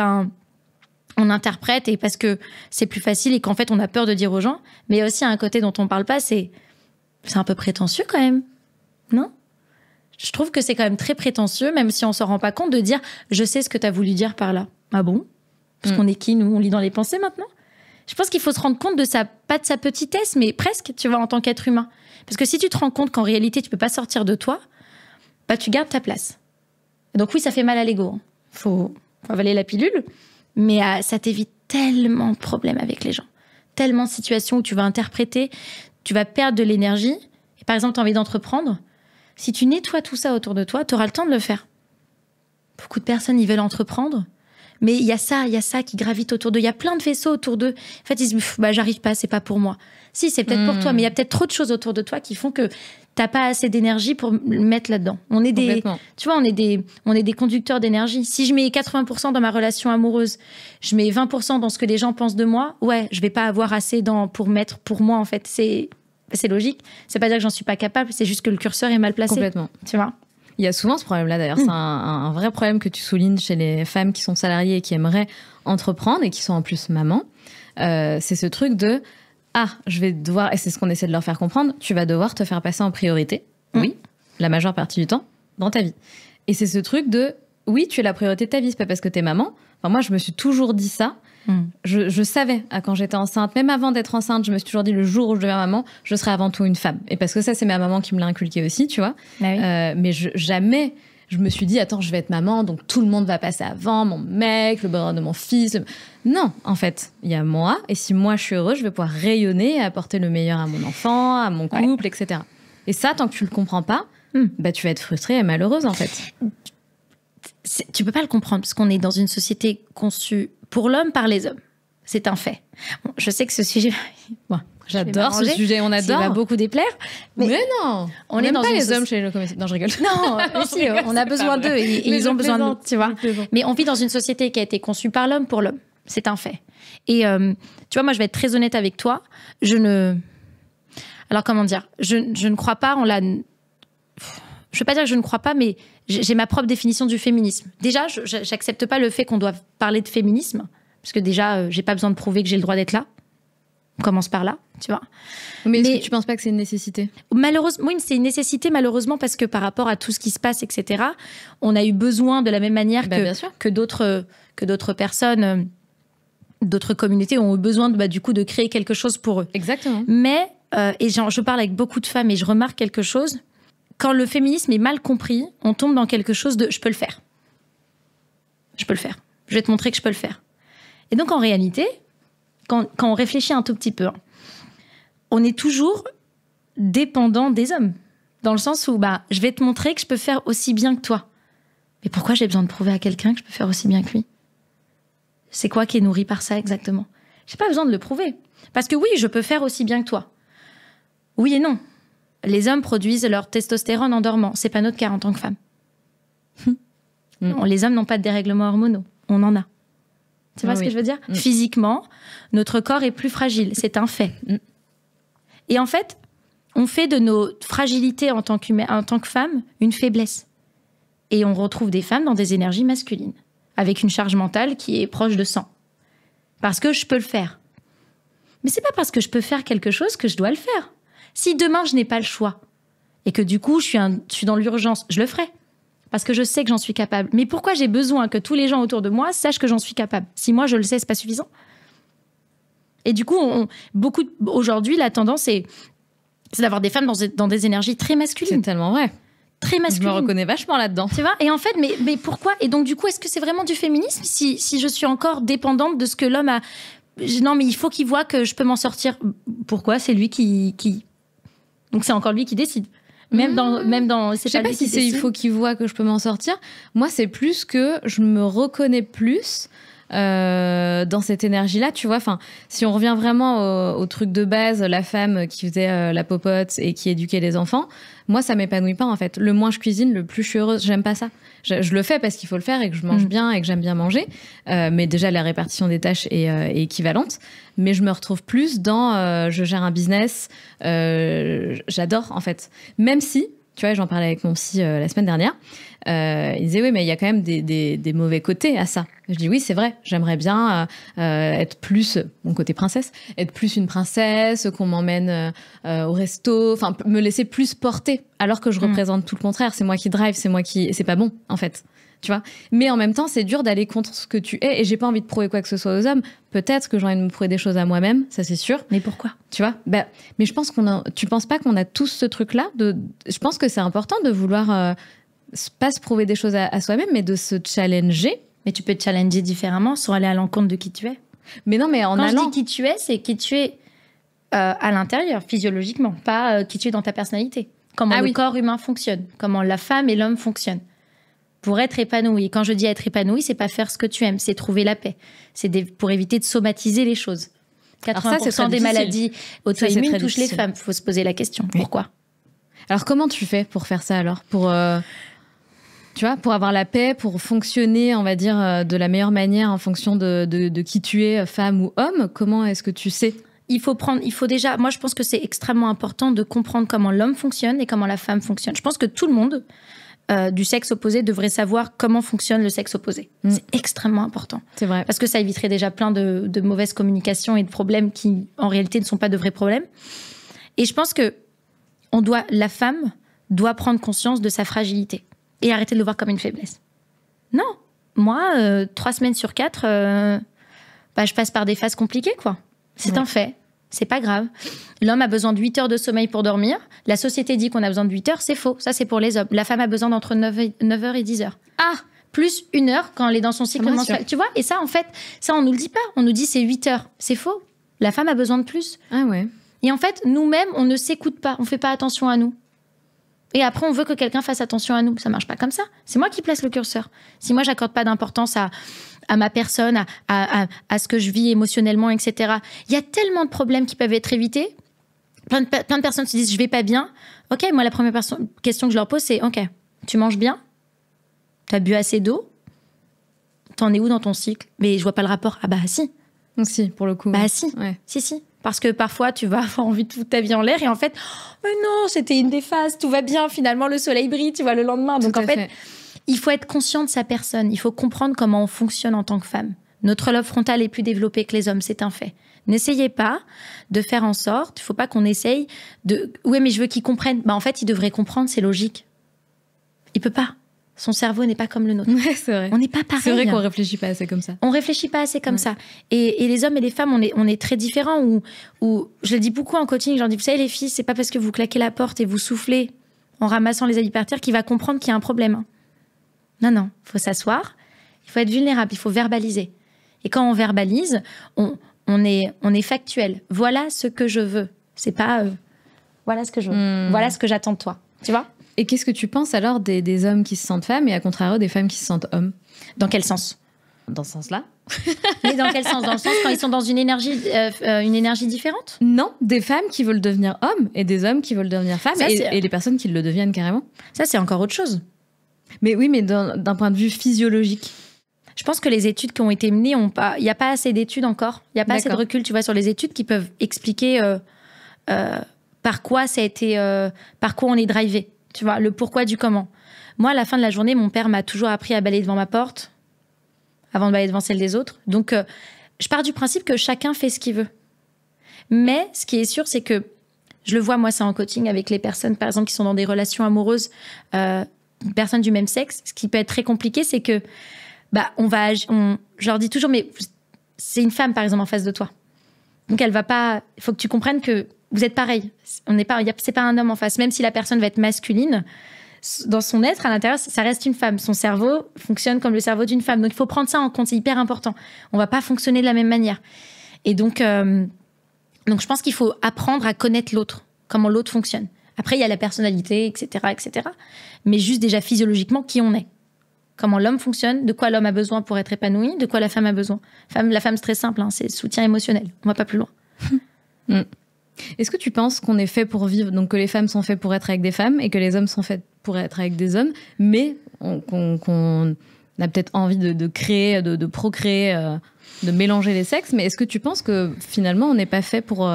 on interprète et parce que c'est plus facile et qu'en fait, on a peur de dire aux gens. Mais il y a aussi un côté dont on parle pas, c'est un peu prétentieux quand même. Non? Je trouve que c'est quand même très prétentieux, même si on s'en rend pas compte, de dire « je sais ce que tu as voulu dire par là ». Ah bon? Parce qu'on est qui, nous? On lit dans les pensées maintenant? Je pense qu'il faut se rendre compte pas de sa petitesse, mais presque, tu vois, en tant qu'être humain. Parce que si tu te rends compte qu'en réalité, tu peux pas sortir de toi, tu gardes ta place. Donc oui, ça fait mal à l'ego. Hein. Faut avaler la pilule, mais ça t'évite tellement de problèmes avec les gens. Tellement de situations où tu vas interpréter, tu vas perdre de l'énergie. Et par exemple, tu as envie d'entreprendre. Si tu nettoies tout ça autour de toi, tu auras le temps de le faire. Beaucoup de personnes, ils veulent entreprendre, mais il y a ça qui gravite autour d'eux. Il y a plein de vaisseaux autour d'eux. En fait, ils se disent, j'arrive pas, c'est pas pour moi. Si, c'est peut-être pour toi, mais il y a peut-être trop de choses autour de toi qui font que t'as pas assez d'énergie pour le mettre là-dedans. On est des conducteurs d'énergie. Si je mets 80% dans ma relation amoureuse, je mets 20% dans ce que les gens pensent de moi, je vais pas avoir assez pour mettre pour moi, en fait. C'est logique. C'est pas dire que j'en suis pas capable, c'est juste que le curseur est mal placé. Complètement. Tu vois? Il y a souvent ce problème-là, d'ailleurs. C'est un vrai problème que tu soulignes chez les femmes qui sont salariées et qui aimeraient entreprendre et qui sont en plus mamans. C'est ce truc de je vais devoir, et c'est ce qu'on essaie de leur faire comprendre, tu vas devoir te faire passer en priorité, oui, la majeure partie du temps, dans ta vie. Et c'est ce truc de, oui, tu es la priorité de ta vie, c'est pas parce que t'es maman. Enfin, moi, je me suis toujours dit ça. Je savais, quand j'étais enceinte, même avant d'être enceinte, je me suis toujours dit, le jour où je deviens maman, je serai avant tout une femme. Et parce que ça, c'est ma maman qui me l'a inculqué aussi, tu vois. Ah oui. Mais jamais je me suis dit, attends, je vais être maman, donc tout le monde va passer avant, mon mec, le bonheur de mon fils. Non, en fait, il y a moi, et si moi je suis heureuse, je vais pouvoir rayonner et apporter le meilleur à mon enfant, à mon couple, etc. Et ça, tant que tu le comprends pas, tu vas être frustrée et malheureuse, en fait. Tu peux pas le comprendre, parce qu'on est dans une société conçue pour l'homme par les hommes. C'est un fait. Bon, je sais que ce sujet... Bon, j'adore ce sujet, on adore. Ça va beaucoup déplaire. Mais non, on n'aime pas les hommes chez les locomotives. Non, je rigole. Non, mais si, on a besoin d'eux et ils ont besoin de nous, tu vois. Mais on vit dans une société qui a été conçue par l'homme pour l'homme. C'est un fait. Et tu vois, moi, je vais être très honnête avec toi. Alors, comment dire? Je ne crois pas en la... Je ne veux pas dire que je ne crois pas, mais j'ai ma propre définition du féminisme. Déjà, je n'accepte pas le fait qu'on doive parler de féminisme, parce que déjà, j'ai pas besoin de prouver que j'ai le droit d'être là. On commence par là, tu vois. Mais est-ce que tu penses pas que c'est une nécessité? Malheureusement, oui, c'est une nécessité, malheureusement, parce que par rapport à tout ce qui se passe, etc., on a eu besoin de la même manière que d'autres personnes, d'autres communautés ont eu besoin du coup de créer quelque chose pour eux. Exactement. Mais, et je parle avec beaucoup de femmes et je remarque quelque chose. Quand le féminisme est mal compris, on tombe dans quelque chose de « je peux le faire ». Je peux le faire. Je vais te montrer que je peux le faire. Et donc, en réalité, quand on réfléchit un tout petit peu, on est toujours dépendant des hommes. Dans le sens où je vais te montrer que je peux faire aussi bien que toi. Mais pourquoi j'ai besoin de prouver à quelqu'un que je peux faire aussi bien que lui? C'est quoi qui est nourri par ça exactement? J'ai pas besoin de le prouver. Parce que oui, je peux faire aussi bien que toi. Oui et non. Les hommes produisent leur testostérone en dormant. C'est pas notre cas en tant que femme. Non, les hommes n'ont pas de dérèglements hormonaux. On en a. Tu vois ce que je veux dire? Physiquement, notre corps est plus fragile. C'est un fait. Et en fait, on fait de nos fragilités en tant que femme une faiblesse. Et on retrouve des femmes dans des énergies masculines, avec une charge mentale qui est proche de 100. Parce que je peux le faire. Mais c'est pas parce que je peux faire quelque chose que je dois le faire. Si demain, je n'ai pas le choix, et que du coup, je suis dans l'urgence, je le ferai. Parce que je sais que j'en suis capable. Mais pourquoi j'ai besoin que tous les gens autour de moi sachent que j'en suis capable? Si moi, je le sais, c'est pas suffisant. Et du coup, aujourd'hui, la tendance, c'est d'avoir des femmes dans des énergies très masculines. C'est tellement vrai. Très masculines. Je me reconnais vachement là-dedans. Tu vois? Et en fait, mais pourquoi? Et donc, du coup, est-ce que c'est vraiment du féminisme si je suis encore dépendante de ce que l'homme a... Non, mais il faut qu'il voit que je peux m'en sortir. Pourquoi? C'est lui qui... Donc, c'est encore lui qui décide. Même dans je sais pas si c'est il faut qu'il voit que je peux m'en sortir. Moi, c'est plus que je me reconnais plus dans cette énergie-là, tu vois. Enfin, si on revient vraiment au truc de base, la femme qui faisait la popote et qui éduquait les enfants, moi, ça m'épanouit pas, en fait. Le moins je cuisine, le plus je suis heureuse. J'aime pas ça. Je le fais parce qu'il faut le faire et que je mange bien et que j'aime bien manger. Mais déjà, la répartition des tâches est équivalente. Mais je me retrouve plus dans je gère un business. J'adore, en fait. Même si, tu vois, j'en parlais avec mon psy la semaine dernière. Il disait, oui, mais il y a quand même des mauvais côtés à ça. Je dis, oui, c'est vrai. J'aimerais bien être plus, mon côté princesse, être plus une princesse, qu'on m'emmène au resto, enfin, me laisser plus porter. Alors que je représente tout le contraire. C'est moi qui drive, c'est pas bon, en fait. Tu vois, mais en même temps, c'est dur d'aller contre ce que tu es et j'ai pas envie de prouver quoi que ce soit aux hommes. Peut-être que j'ai envie de me prouver des choses à moi-même, ça c'est sûr. Mais pourquoi? Tu vois, mais je pense tu penses pas qu'on a tous ce truc-là je pense que c'est important de vouloir pas se prouver des choses à soi-même, mais de se challenger. Mais tu peux te challenger différemment sans aller à l'encontre de qui tu es. Mais non, mais quand je dis qui tu es, c'est qui tu es à l'intérieur, physiologiquement, pas qui tu es dans ta personnalité. Comment le corps humain fonctionne, comment la femme et l'homme fonctionnent. Pour être épanoui. Quand je dis être épanoui, c'est pas faire ce que tu aimes, c'est trouver la paix. C'est pour éviter de somatiser les choses. 80% des maladies auto-immunes touchent les femmes. Il faut se poser la question. Oui. Pourquoi? Alors, comment tu fais pour faire ça alors? Tu vois, pour avoir la paix, pour fonctionner, on va dire, de la meilleure manière en fonction de qui tu es, femme ou homme. Comment est-ce que tu sais? Il faut déjà... Moi, je pense que c'est extrêmement important de comprendre comment l'homme fonctionne et comment la femme fonctionne. Je pense que tout le monde... du sexe opposé devrait savoir comment fonctionne le sexe opposé. C'est extrêmement important. C'est vrai. Parce que ça éviterait déjà plein de mauvaises communications et de problèmes qui, en réalité, ne sont pas de vrais problèmes. Et je pense que la femme doit prendre conscience de sa fragilité et arrêter de le voir comme une faiblesse. Non. Moi, 3 semaines sur 4, je passe par des phases compliquées, quoi. C'est un fait. C'est pas grave. L'homme a besoin de 8 heures de sommeil pour dormir. La société dit qu'on a besoin de 8 heures. C'est faux. Ça, c'est pour les hommes. La femme a besoin d'entre 9h et 10h. Ah! Plus 1 heure quand elle est dans son cycle menstruel. Tu vois? Et ça, en fait, ça, on nous le dit pas. On nous dit c'est 8 heures. C'est faux. La femme a besoin de plus. Ah ouais. Et en fait, nous-mêmes, on ne s'écoute pas. On fait pas attention à nous. Et après, on veut que quelqu'un fasse attention à nous. Ça marche pas comme ça. C'est moi qui place le curseur. Si moi, j'accorde pas d'importance à ma personne, à ce que je vis émotionnellement, etc. Il y a tellement de problèmes qui peuvent être évités. Plein de personnes se disent « je vais pas bien ». Ok, moi, la première question que je leur pose, c'est « ok, tu manges bien? T'as bu assez d'eau? T'en es où dans ton cycle ?» Mais je vois pas le rapport. Ah bah si. Si, pour le coup. Bah si. Ouais. Si. Parce que parfois, tu vas avoir envie de foutre ta vie en l'air et en fait, mais non, c'était une des phases, tout va bien, finalement, le soleil brille, tu vois, le lendemain. Donc en fait, il faut être conscient de sa personne. Il faut comprendre comment on fonctionne en tant que femme. Notre lobe frontal est plus développé que les hommes, c'est un fait. N'essayez pas de faire en sorte, il ne faut pas qu'on essaye de... Oui, mais je veux qu'il comprenne. En fait, il devrait comprendre, c'est logique. Il peut pas. Son cerveau n'est pas comme le nôtre. Ouais, c'est vrai. On n'est pas pareil. C'est vrai qu'on réfléchit pas assez comme ça. On réfléchit pas assez comme ça. Et les hommes et les femmes, on est très différents. Où je le dis beaucoup en coaching, j'en dis, vous savez, les filles, c'est pas parce que vous claquez la porte et vous soufflez en ramassant les habits par terre qu'il va comprendre qu'il y a un problème. Non, il faut s'asseoir, il faut être vulnérable, il faut verbaliser. Et quand on verbalise, on est factuel. Voilà ce que je veux. C'est pas voilà ce que je veux. Voilà ce que j'attends de toi. Tu vois? Et qu'est-ce que tu penses alors des hommes qui se sentent femmes et à contrario des femmes qui se sentent hommes? Dans quel sens? Dans ce sens-là. Mais dans quel sens? Dans le sens quand ils sont dans une énergie différente? Non, des femmes qui veulent devenir hommes et des hommes qui veulent devenir femmes et les personnes qui le deviennent carrément. Ça, c'est encore autre chose. Mais oui, mais d'un point de vue physiologique. Je pense que les études qui ont été menées, il n'y a pas assez d'études encore. Il n'y a pas assez de recul, tu vois, sur les études qui peuvent expliquer par quoi ça a été, par quoi on est drivé. Tu vois, le pourquoi du comment. Moi, à la fin de la journée, mon père m'a toujours appris à balayer devant ma porte avant de balayer devant celle des autres. Donc, je pars du principe que chacun fait ce qu'il veut. Mais ce qui est sûr, c'est que je le vois, moi, ça en coaching avec les personnes, par exemple, qui sont dans des relations amoureuses, personnes du même sexe. Ce qui peut être très compliqué, c'est que je leur dis toujours, mais c'est une femme, par exemple, en face de toi. Donc, elle va pas... Il faut que tu comprennes que vous êtes pareil. C'est pas un homme en face. Même si la personne va être masculine, dans son être, à l'intérieur, ça reste une femme. Son cerveau fonctionne comme le cerveau d'une femme. Donc, il faut prendre ça en compte. C'est hyper important. On va pas fonctionner de la même manière. Et donc je pense qu'il faut apprendre à connaître l'autre, comment l'autre fonctionne. Après, il y a la personnalité, etc., etc. Mais juste déjà physiologiquement, qui on est. Comment l'homme fonctionne, de quoi l'homme a besoin pour être épanoui, de quoi la femme a besoin. La femme, c'est très simple, hein, c'est soutien émotionnel. On va pas plus loin. Est-ce que tu penses qu'on est fait pour vivre, donc que les femmes sont faites pour être avec des femmes et que les hommes sont faits pour être avec des hommes, mais qu'on a peut-être envie de créer, de procréer, de mélanger les sexes, mais est-ce que tu penses que finalement on n'est pas fait pour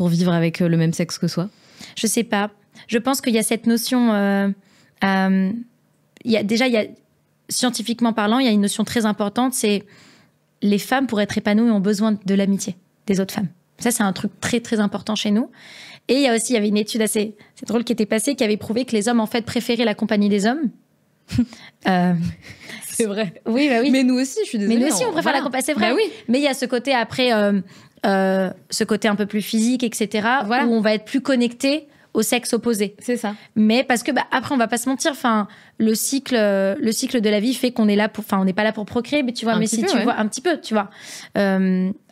vivre avec le même sexe que soi? Je sais pas. Je pense qu'il y a cette notion... scientifiquement parlant, il y a une notion très importante, c'est les femmes, pour être épanouies, ont besoin de l'amitié des autres femmes. Ça, c'est un truc très, très important chez nous. Et il y avait une étude assez drôle qui était passée, qui avait prouvé que les hommes, en fait, préféraient la compagnie des hommes. C'est vrai. Oui, bah oui. Mais nous aussi, je suis désolée. Mais nous aussi, on préfère la compagnie, c'est vrai. Bah oui. Mais il y a ce côté après, ce côté un peu plus physique, etc., voilà. Où on va être plus connecté au sexe opposé. C'est ça. Mais parce que après, on va pas se mentir, le cycle de la vie fait qu'on est là on n'est pas là pour procréer, mais tu vois, vois un petit peu, tu vois.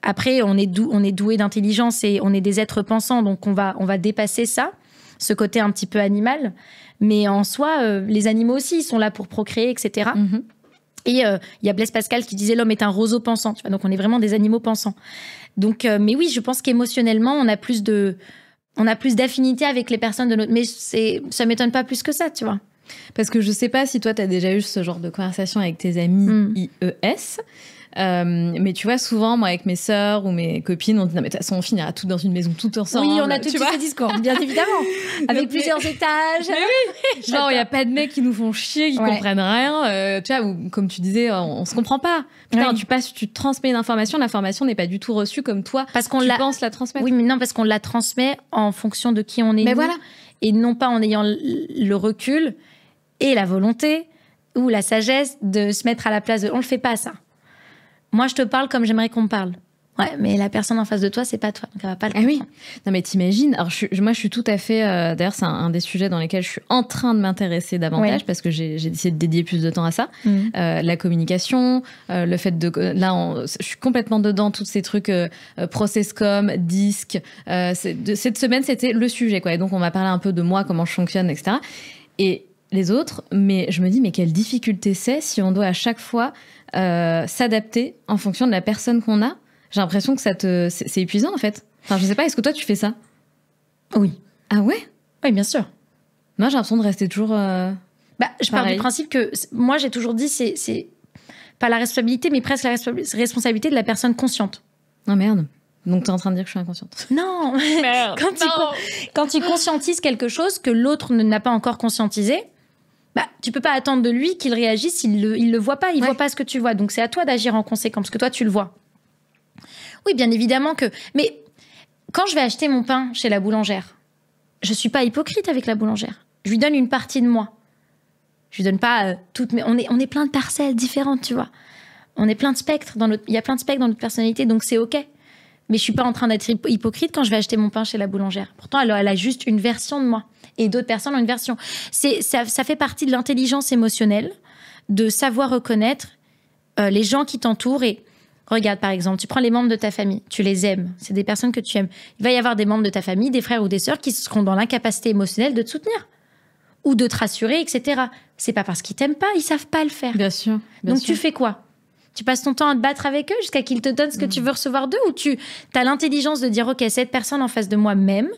Après, on est doué d'intelligence et on est des êtres pensants, donc on va dépasser ça, ce côté un petit peu animal. Mais en soi, les animaux aussi, ils sont là pour procréer, etc. Mm-hmm. Et il y a Blaise Pascal qui disait l'homme est un roseau pensant, tu vois. Donc on est vraiment des animaux pensants. Donc, mais oui, je pense qu'émotionnellement, on a plus d'affinité avec les personnes de notre... Mais ça m'étonne pas plus que ça, tu vois. Parce que je sais pas si toi, tu as déjà eu ce genre de conversation avec tes amis IES. Mais tu vois, souvent, moi, avec mes sœurs ou mes copines, on dit non, mais de toute façon, on finira tout dans une maison tout ensemble. Oui, on a tous ces discours, bien évidemment. Avec plusieurs étages. Mais oui. Genre, il n'y a pas de mecs qui nous font chier, qui comprennent rien. Tu vois, ou comme tu disais, on se comprend pas. Putain, tu transmets une information, l'information n'est pas du tout reçue comme toi. Parce qu'on penses la transmettre. Oui, mais non, parce qu'on la transmet en fonction de qui on est. Mais voilà. Et non pas en ayant le recul et la volonté ou la sagesse de se mettre à la place de... On le fait pas, ça. Moi, je te parle comme j'aimerais qu'on me parle. Ouais, mais la personne en face de toi, c'est pas toi. Donc, elle va pas le comprendre. Oui. Non, mais t'imagines. Alors, moi, je suis tout à fait... d'ailleurs, c'est un des sujets dans lesquels je suis en train de m'intéresser davantage parce que j'ai décidé de dédier plus de temps à ça. La communication, le fait de... Là, je suis complètement dedans, tous ces trucs processcom, disque. Cette semaine, c'était le sujet, quoi. Et donc, on va parler un peu de moi, comment je fonctionne, etc. Et les autres, mais je me dis, mais quelle difficulté c'est si on doit à chaque fois s'adapter en fonction de la personne qu'on a. J'ai l'impression que c'est épuisant, en fait. Enfin, je sais pas, est-ce que toi, tu fais ça? Oui. Ah ouais? Oui, bien sûr. Moi, j'ai l'impression de rester toujours je pars du principe que... Moi, j'ai toujours dit, c'est pas la responsabilité, mais presque la responsabilité de la personne consciente. Oh merde. Donc, t'es en train de dire que je suis inconsciente. Non. Merde. Quand tu conscientises quelque chose que l'autre n'a pas encore conscientisé, tu peux pas attendre de lui qu'il réagisse, il le voit pas, il voit pas ce que tu vois. Donc, c'est à toi d'agir en conséquence, parce que toi, tu le vois. Oui, bien évidemment que... Mais quand je vais acheter mon pain chez la boulangère, je suis pas hypocrite avec la boulangère. Je lui donne une partie de moi. Je lui donne pas toutes mes... On est plein de parcelles différentes, tu vois. On est plein de spectres. Il y a plein de spectres dans notre personnalité, donc c'est OK. Mais je suis pas en train d'être hypocrite quand je vais acheter mon pain chez la boulangère. Pourtant, elle a juste une version de moi. Et d'autres personnes ont une version. Ça fait partie de l'intelligence émotionnelle, de savoir reconnaître les gens qui t'entourent. Et regarde, par exemple, tu prends les membres de ta famille, tu les aimes, c'est des personnes que tu aimes. Il va y avoir des membres de ta famille, des frères ou des sœurs qui seront dans l'incapacité émotionnelle de te soutenir. ou de te rassurer, etc. C'est pas parce qu'ils t'aiment pas, ils savent pas le faire. Bien sûr. Donc tu fais quoi? Tu passes ton temps à te battre avec eux jusqu'à qu'ils te donnent ce que tu veux recevoir d'eux, ou tu as l'intelligence de dire, ok, cette personne en face de moi m'aime,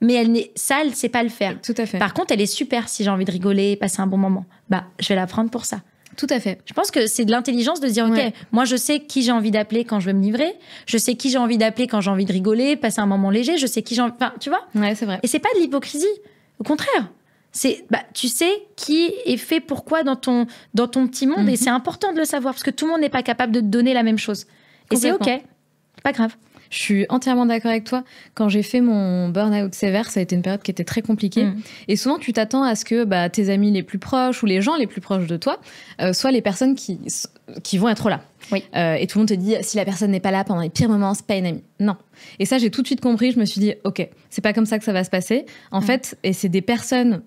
mais elle sait pas le faire. Tout à fait. Par contre, elle est super si j'ai envie de rigoler, passer un bon moment. Bah, je vais la prendre pour ça. Tout à fait. Je pense que c'est de l'intelligence de se dire, ok, moi je sais qui j'ai envie d'appeler quand je veux me livrer, je sais qui j'ai envie d'appeler quand j'ai envie de rigoler, passer un moment léger, je sais qui j'ai envie... Enfin, tu vois? Ouais, c'est vrai. Et c'est pas de l'hypocrisie. Au contraire. Tu sais qui est fait pourquoi dans ton petit monde, et c'est important de le savoir parce que tout le monde n'est pas capable de te donner la même chose. Et c'est ok, pas grave. Je suis entièrement d'accord avec toi. Quand j'ai fait mon burn-out sévère, ça a été une période qui était très compliquée. Et souvent, tu t'attends à ce que tes amis les plus proches ou les gens les plus proches de toi soient les personnes qui vont être là. Oui. Et tout le monde te dit, si la personne n'est pas là pendant les pires moments, c'est pas une amie. Non. Et ça, j'ai tout de suite compris. Je me suis dit, ok, c'est pas comme ça que ça va se passer. En fait, et c'est des personnes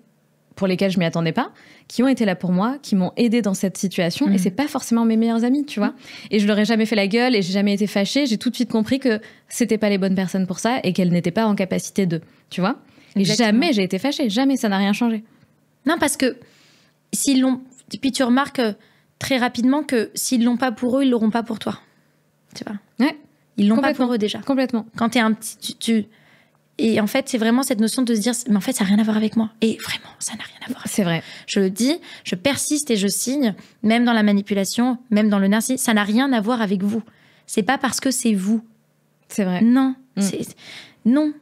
pour lesquels je m'y attendais pas, qui ont été là pour moi, qui m'ont aidée dans cette situation, et c'est pas forcément mes meilleurs amis, tu vois. Et je leur ai jamais fait la gueule, et j'ai jamais été fâchée, j'ai tout de suite compris que c'était pas les bonnes personnes pour ça, et qu'elles n'étaient pas en capacité de, tu vois. Et jamais j'ai été fâchée, jamais, ça n'a rien changé. Non, parce que s'ils l'ont... Puis tu remarques très rapidement que s'ils l'ont pas pour eux, ils l'auront pas pour toi. Tu vois. Ouais. Ils l'ont pas pour eux déjà. Complètement. Quand t'es un petit... Et en fait, c'est vraiment cette notion de se dire, mais en fait, ça n'a rien à voir avec moi. Et vraiment, ça n'a rien à voir avec moi. C'est vrai. Je le dis, je persiste et je signe, même dans la manipulation, même dans le narcissisme, ça n'a rien à voir avec vous. C'est pas parce que c'est vous. C'est vrai. Non. Non.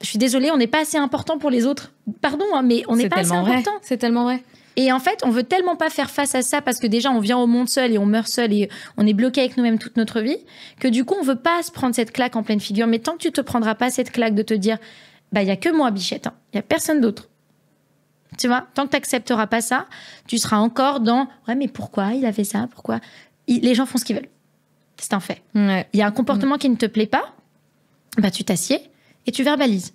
Je suis désolée, on n'est pas assez important pour les autres. Pardon, hein, mais on n'est pas assez important. C'est tellement vrai. Et en fait, on veut tellement pas faire face à ça parce que déjà, on vient au monde seul et on meurt seul et on est bloqué avec nous-mêmes toute notre vie, que du coup, on veut pas se prendre cette claque en pleine figure. Mais tant que tu te prendras pas cette claque de te dire, il y a que moi, bichette, hein, y a personne d'autre. Tu vois, tant que tu n'accepteras pas ça, tu seras encore dans, ouais, mais pourquoi il a fait ça? Pourquoi? Les gens font ce qu'ils veulent. C'est un fait. Il y a un comportement qui ne te plaît pas, tu t'assieds et tu verbalises.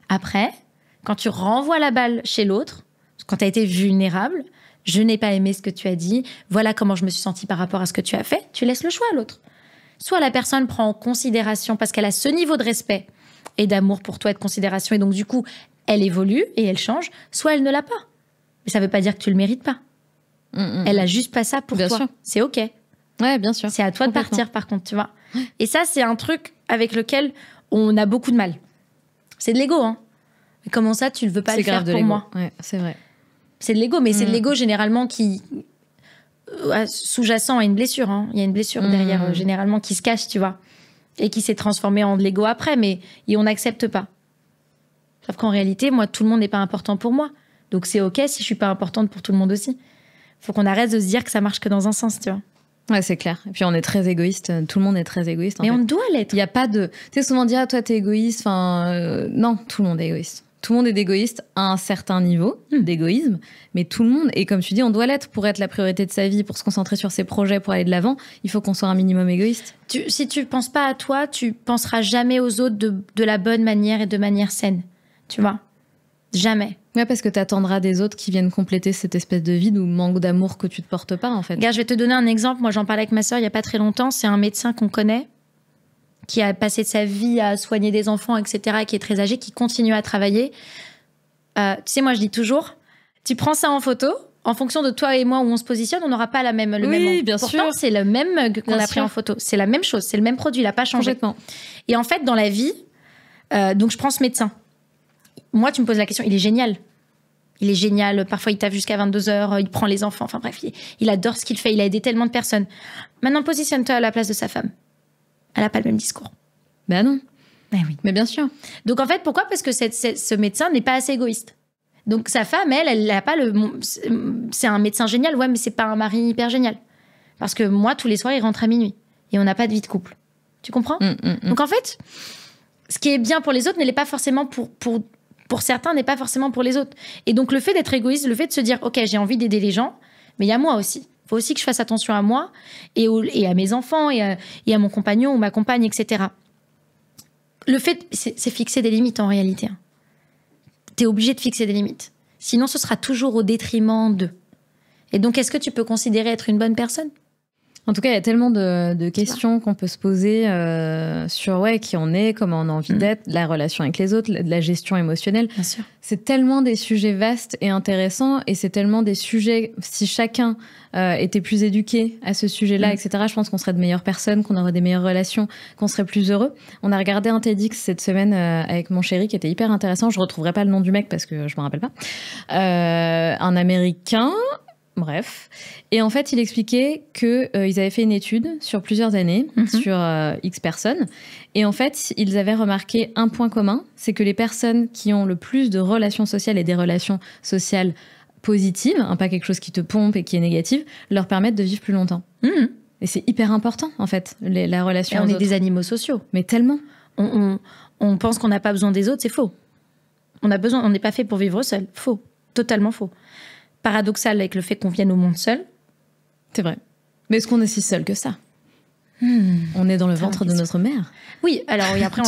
Après, quand tu renvoies la balle chez l'autre, quand tu as été vulnérable, je n'ai pas aimé ce que tu as dit, voilà comment je me suis sentie par rapport à ce que tu as fait, tu laisses le choix à l'autre. Soit la personne prend en considération parce qu'elle a ce niveau de respect et d'amour pour toi et de considération, et donc du coup, elle évolue et elle change, soit elle ne l'a pas. Mais ça ne veut pas dire que tu le mérites pas. Elle a juste pas ça pour bien toi. Sûr. C'est OK. Ouais, bien sûr. C'est à toi de partir, par contre, tu vois. Et ça, c'est un truc avec lequel on a beaucoup de mal. C'est de l'ego, hein. Mais comment ça, tu ne veux pas le faire pour moi? Ouais, c'est vrai. C'est de l'ego, mais c'est de l'ego généralement qui sous-jacent à une blessure. Hein. Il y a une blessure derrière, généralement, qui se cache, tu vois, et qui s'est transformée en de l'ego après, et on n'accepte pas. Sauf qu'en réalité, moi, tout le monde n'est pas important pour moi. Donc c'est OK si je suis pas importante pour tout le monde aussi. Faut qu'on arrête de se dire que ça marche que dans un sens, tu vois. Ouais, c'est clair. Et puis on est très égoïste. Tout le monde est très égoïste. Mais on doit l'être. Il y a pas de. Tu sais, souvent dire, toi, t'es égoïste. Enfin, non, tout le monde est égoïste. Tout le monde est égoïste à un certain niveau d'égoïsme, mais tout le monde, et comme tu dis, on doit l'être pour être la priorité de sa vie, pour se concentrer sur ses projets, pour aller de l'avant. Il faut qu'on soit un minimum égoïste. Si tu penses pas à toi, tu penseras jamais aux autres de la bonne manière et de manière saine. Tu vois? Jamais. Ouais, parce que t'attendras des autres qui viennent compléter cette espèce de vide ou manque d'amour que tu te portes pas, en fait. Regarde, je vais te donner un exemple. Moi, j'en parlais avec ma sœur il y a pas très longtemps. C'est un médecin qu'on connaît, qui a passé sa vie à soigner des enfants, etc., qui est très âgé, qui continue à travailler. Tu sais, moi, je dis toujours, tu prends ça en photo, en fonction de toi et moi où on se positionne, on n'aura pas le même angle. Bien sûr. Pourtant, c'est le même mug qu'on a pris en photo. C'est la même chose, c'est le même produit, il n'a pas changé. Complètement. Et en fait, dans la vie, donc je prends ce médecin. Moi, tu me poses la question, il est génial. Il est génial. Parfois, il taffe jusqu'à 22h, il prend les enfants. Enfin bref, il adore ce qu'il fait. Il a aidé tellement de personnes. Maintenant, positionne-toi à la place de sa femme. Elle n'a pas le même discours. Ben non. Ben oui. Mais bien sûr. Donc en fait, pourquoi? Parce que ce médecin n'est pas assez égoïste. Donc sa femme, elle n'a pas le... C'est un médecin génial, ouais, mais c'est pas un mari hyper génial. Parce que moi, tous les soirs, il rentre à minuit. Et on n'a pas de vie de couple. Tu comprends? Donc en fait, ce qui est bien pour les autres ne l'est pas forcément pour certains, n'est pas forcément pour les autres. Et donc le fait d'être égoïste, le fait de se dire, OK, j'ai envie d'aider les gens, mais il y a moi aussi. Il faut aussi que je fasse attention à moi et à mes enfants et à mon compagnon ou ma compagne, etc. Le fait, c'est fixer des limites en réalité. Hein. T'es obligé de fixer des limites. Sinon, ce sera toujours au détriment d'eux. Et donc, est-ce que tu peux considérer être une bonne personne? En tout cas, il y a tellement de questions qu'on peut se poser sur qui on est, comment on a envie d'être, la relation avec les autres, la gestion émotionnelle. Bien sûr. C'est tellement des sujets vastes et intéressants, et c'est tellement des sujets, si chacun était plus éduqué à ce sujet-là, etc., je pense qu'on serait de meilleures personnes, qu'on aurait des meilleures relations, qu'on serait plus heureux. On a regardé un TEDx cette semaine avec mon chéri qui était hyper intéressant. Je retrouverai pas le nom du mec parce que je me rappelle pas. Un Américain... Bref. Et en fait, il expliquait qu'ils avaient fait une étude sur plusieurs années, sur X personnes. Et en fait, ils avaient remarqué un point commun, c'est que les personnes qui ont le plus de relations sociales et des relations sociales positives, pas quelque chose qui te pompe et qui est négative, leur permettent de vivre plus longtemps. Et c'est hyper important, en fait, la relation aux autres. On est des animaux sociaux. Mais tellement. On pense qu'on n'a pas besoin des autres, c'est faux. On n'est pas fait pour vivre seul. Faux. Totalement faux. Paradoxal avec le fait qu'on vienne au monde seul. C'est vrai. Mais est-ce qu'on est si seul que ça On est dans le ventre de notre mère. Oui, alors après,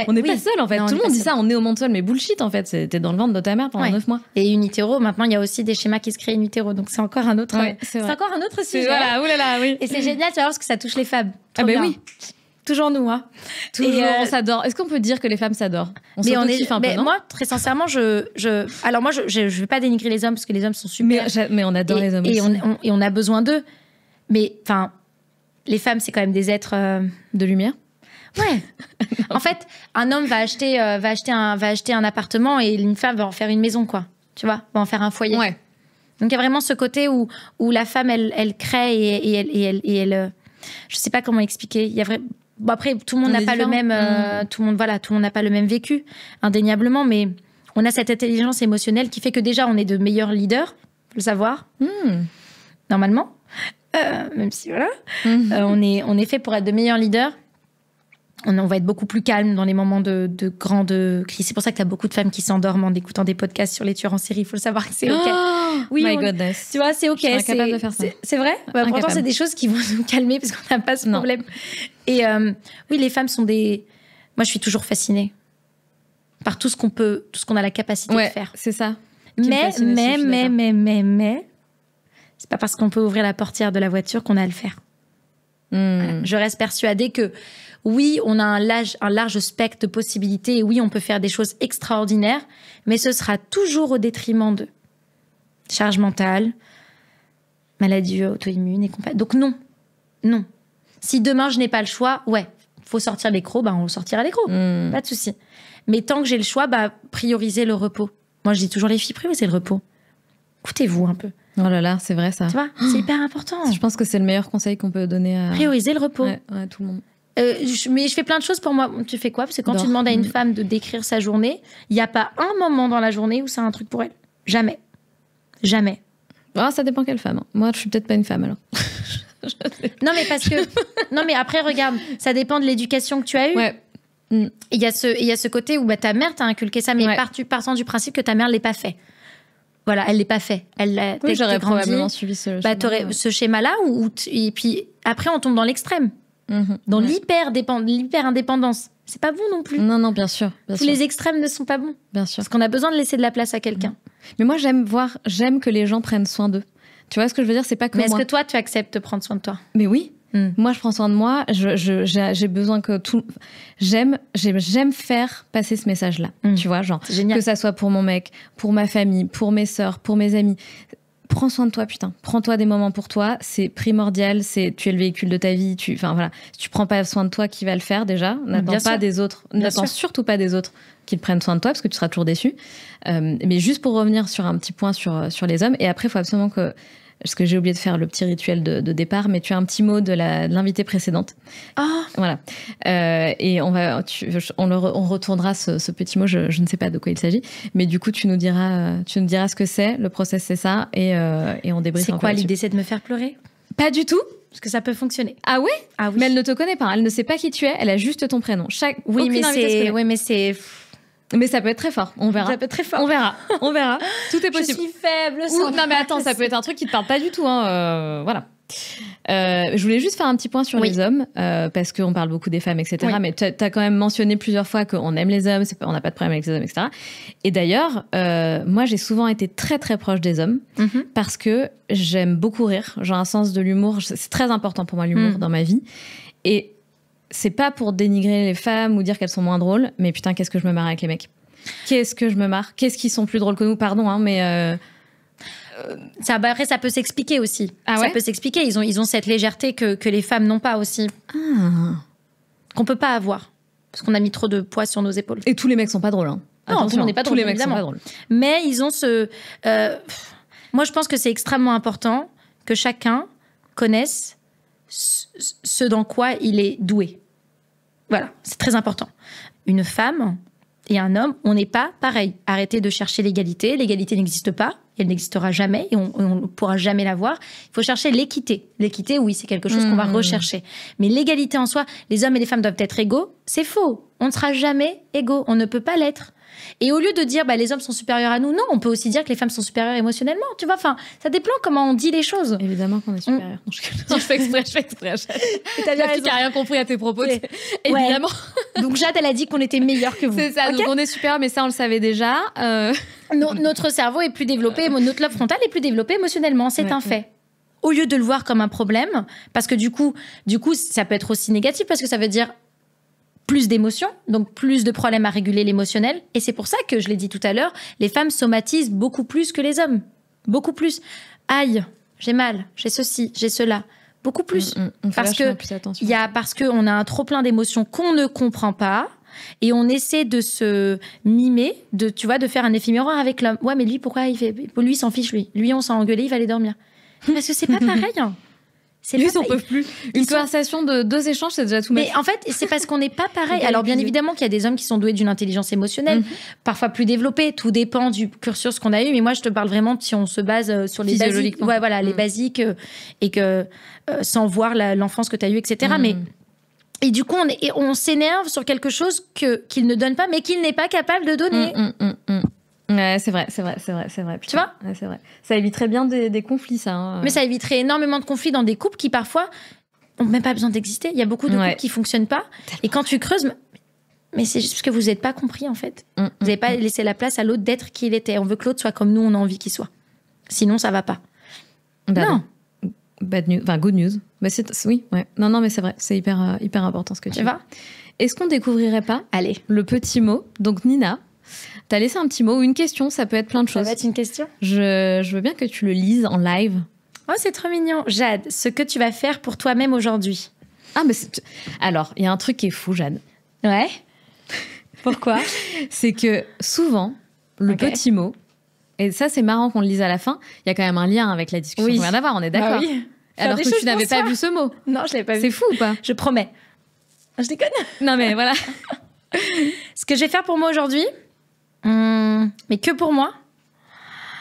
on n'est pas seul en fait. Non, tout le monde dit ça, on est au monde seul, mais bullshit en fait. T'es dans le ventre de ta mère pendant 9 mois. Et in utero, maintenant il y a aussi des schémas qui se créent in utero, donc c'est encore un autre, encore un autre sujet. Voilà, oulala, oui. Et c'est génial, tu vas voir parce que ça touche les femmes. Oui. Toujours nous, hein. Toujours, on s'adore. Est-ce qu'on peut dire que les femmes s'adorent? On s'auto-kiffe un peu, non? Moi, très sincèrement, alors moi, je vais pas dénigrer les hommes parce que les hommes sont super. Mais on adore les hommes aussi. Et on a besoin d'eux. Mais enfin, les femmes, c'est quand même des êtres de lumière. Ouais. En fait, un homme va acheter un appartement et une femme va en faire une maison, quoi. Tu vois, va en faire un foyer. Ouais. Donc il y a vraiment ce côté où la femme, elle crée et elle je sais pas comment expliquer. Il y a vrai. Bon, après, tout le monde n'a pas le même, tout le monde n'a pas le même vécu, indéniablement, mais on a cette intelligence émotionnelle qui fait que déjà on est de meilleurs leaders, faut le savoir, normalement, même si voilà, on est fait pour être de meilleurs leaders. On va être beaucoup plus calme dans les moments de grande crise. C'est pour ça que tu as beaucoup de femmes qui s'endorment en écoutant des podcasts sur les tueurs en série. Il faut le savoir que c'est OK. Oh, oui, my goodness. Tu vois, c'est OK. Je suis incapable de faire ça. C'est vrai? Pourtant, c'est des choses qui vont nous calmer parce qu'on n'a pas ce problème. Et oui, les femmes sont des... Moi, je suis toujours fascinée par tout ce qu'on a la capacité de faire. C'est ça. Mais, c'est pas parce qu'on peut ouvrir la portière de la voiture qu'on a à le faire. Voilà. Je reste persuadée que oui, on a un large spectre de possibilités et oui, on peut faire des choses extraordinaires, mais ce sera toujours au détriment de charge mentale, maladie auto-immune et compagnie. Donc non. Si demain je n'ai pas le choix, faut sortir l'écro, on sortira l'écro, pas de souci. Mais tant que j'ai le choix, prioriser le repos. Moi, je dis toujours les filles, priorisez le repos. Écoutez-vous un peu. Oh là là, c'est vrai ça. Tu vois, c'est hyper important. Je pense que c'est le meilleur conseil qu'on peut donner à... Prioriser le repos. Ouais, tout le monde. Mais je fais plein de choses pour moi. Tu fais quoi? Parce que quand tu demandes à une femme de décrire sa journée, il n'y a pas un moment dans la journée où c'est un truc pour elle. Jamais. Ça dépend quelle femme. Moi, je suis peut-être pas une femme alors. Non, mais parce que... Non, mais après, regarde, ça dépend de l'éducation que tu as eue. Ouais. Il y a ce côté où ta mère t'a inculqué ça, mais partant du principe que ta mère ne l'ait pas fait. Voilà, elle l'est pas fait. J'aurais probablement suivi ce schéma. T'aurais ce schéma-là, et puis après, on tombe dans l'extrême. Dans l'hyper-indépendance. C'est pas bon non plus. Non, bien sûr. Tous les extrêmes ne sont pas bons. Bien sûr. Parce qu'on a besoin de laisser de la place à quelqu'un. Mais moi, j'aime que les gens prennent soin d'eux. Tu vois ce que je veux dire? C'est pas que moi. Mais est-ce que toi, tu acceptes de prendre soin de toi? Mais oui. Moi, je prends soin de moi. J'ai besoin que tout... J'aime faire passer ce message-là. Tu vois, genre, que ça soit pour mon mec, pour ma famille, pour mes sœurs, pour mes amis. Prends soin de toi, putain. Prends-toi des moments pour toi. C'est primordial. Tu es le véhicule de ta vie. Enfin, voilà. Si tu prends pas soin de toi, qui va le faire déjà? N'attends pas des autres. N'attends surtout pas des autres qu'ils prennent soin de toi parce que tu seras toujours déçu. Mais juste pour revenir sur un petit point sur les hommes. Et après, il faut absolument que... Parce que j'ai oublié de faire le petit rituel de départ, mais tu as un petit mot de l'invitée précédente. Voilà. Et on retournera ce petit mot, je ne sais pas de quoi il s'agit, mais du coup, tu nous diras ce que c'est, le process c'est ça, et on débriefe un peu. C'est quoi l'idée? C'est de me faire pleurer? Pas du tout. Parce que ça peut fonctionner. Ah ouais? Ah oui. Mais elle ne te connaît pas, elle ne sait pas qui tu es, elle a juste ton prénom. Mais ça peut être très fort, on verra. Ça peut être très fort. On verra. Tout est possible. Je suis faible. Non mais attends, ça peut être un truc qui te parle pas du tout. Voilà. Je voulais juste faire un petit point sur les hommes, parce qu'on parle beaucoup des femmes, etc. Mais tu as quand même mentionné plusieurs fois qu'on aime les hommes, on n'a pas de problème avec les hommes, etc. Et d'ailleurs, moi, j'ai souvent été très, très proche des hommes parce que j'aime beaucoup rire. J'ai un sens de l'humour. C'est très important pour moi, l'humour, dans ma vie. Et c'est pas pour dénigrer les femmes ou dire qu'elles sont moins drôles, mais putain, qu'est-ce que je me marre avec les mecs. Qu'est-ce que je me marre. Qu'est-ce qu'ils sont plus drôles que nous, pardon, hein, mais... Après, ça peut s'expliquer aussi. Ça peut s'expliquer. Ils ont cette légèreté que les femmes n'ont pas aussi. Qu'on peut pas avoir. Parce qu'on a mis trop de poids sur nos épaules. Et tous les mecs sont pas drôles. Hein. Non, attention, on n'est pas drôles, tous les mecs sont pas drôles. Mais ils ont ce... moi, je pense que c'est extrêmement important que chacun connaisse ce dans quoi il est doué. Voilà, c'est très important. Une femme et un homme, on n'est pas pareil. Arrêtez de chercher l'égalité. L'égalité n'existe pas. Elle n'existera jamais et on ne pourra jamais l'avoir. Il faut chercher l'équité. L'équité, oui, c'est quelque chose qu'on va rechercher. Mais l'égalité en soi, les hommes et les femmes doivent être égaux, c'est faux. On ne sera jamais égaux. On ne peut pas l'être. Et au lieu de dire les hommes sont supérieurs à nous, non, on peut aussi dire que les femmes sont supérieures émotionnellement. Tu vois, enfin, ça dépend comment on dit les choses. Évidemment qu'on est supérieurs. Je fais exprès. T'as bien qui a rien compris à tes propos. Évidemment. Donc Jade, elle a dit qu'on était meilleurs que vous. C'est ça. Okay. Donc on est supérieurs, mais ça on le savait déjà. Notre cerveau est plus développé, notre lobe frontale est plus développée émotionnellement, c'est un fait. Au lieu de le voir comme un problème, parce que du coup, ça peut être aussi négatif, parce que ça veut dire plus d'émotions, donc plus de problèmes à réguler l'émotionnel. Et c'est pour ça que, je l'ai dit tout à l'heure, les femmes somatisent beaucoup plus que les hommes. Beaucoup plus. Aïe, j'ai mal, j'ai ceci, j'ai cela. Beaucoup plus. Parce qu'on a un trop-plein d'émotions qu'on ne comprend pas. Et on essaie de se mimer, de faire un effet miroir avec l'homme. Ouais, mais lui, pourquoi il fait... Lui, il s'en fiche, lui. Lui, on s'est engueulé, il va aller dormir. Parce que c'est pas pareil. Lui, ils n'en peuvent plus. Une conversation de 2 échanges, c'est déjà tout. Mais en fait, c'est parce qu'on n'est pas pareil. Alors, bien évidemment qu'il y a des hommes qui sont doués d'une intelligence émotionnelle, parfois plus développée. Tout dépend du cursus qu'on a eu. Mais moi, je te parle vraiment si on se base sur les basiques. Ouais, voilà, les basiques. Et que sans voir l'enfance que tu as eue, etc. Mais... Et du coup, on s'énerve sur quelque chose qu'il ne donne pas, mais qu'il n'est pas capable de donner. Ouais, c'est vrai. Tu vois ? Ouais, c'est vrai. Ça éviterait bien des conflits, ça. Hein. Mais ça éviterait énormément de conflits dans des couples qui, parfois, n'ont même pas besoin d'exister. Il y a beaucoup de couples qui ne fonctionnent pas. Et quand tu creuses... Mais c'est juste parce que vous n'êtes pas compris, en fait. Vous n'avez pas laissé la place à l'autre d'être qui il était. On veut que l'autre soit comme nous, on a envie qu'il soit. Sinon, ça ne va pas. Non. Bad news, enfin good news. Mais oui, ouais. Non, mais c'est vrai, c'est hyper important ce que tu vois. Est-ce qu'on découvrirait pas le petit mot? Donc Nina, t'as laissé un petit mot ou une question, ça peut être plein de choses. Ça va être une question. Je veux bien que tu le lises en live. Oh, c'est trop mignon. Jade, ce que tu vas faire pour toi-même aujourd'hui. Ah, mais alors, il y a un truc qui est fou, Jade. Ouais. Pourquoi? C'est que souvent, le petit mot, et ça, c'est marrant qu'on le lise à la fin. Il y a quand même un lien avec la discussion qu'on vient d'avoir, on est d'accord. Oui. Alors que tu n'avais pas vu ce mot. Non, je l'avais pas vu. C'est fou ou pas? Je promets. Je déconne. Non, mais voilà. Ce que je vais faire pour moi aujourd'hui, mais que pour moi.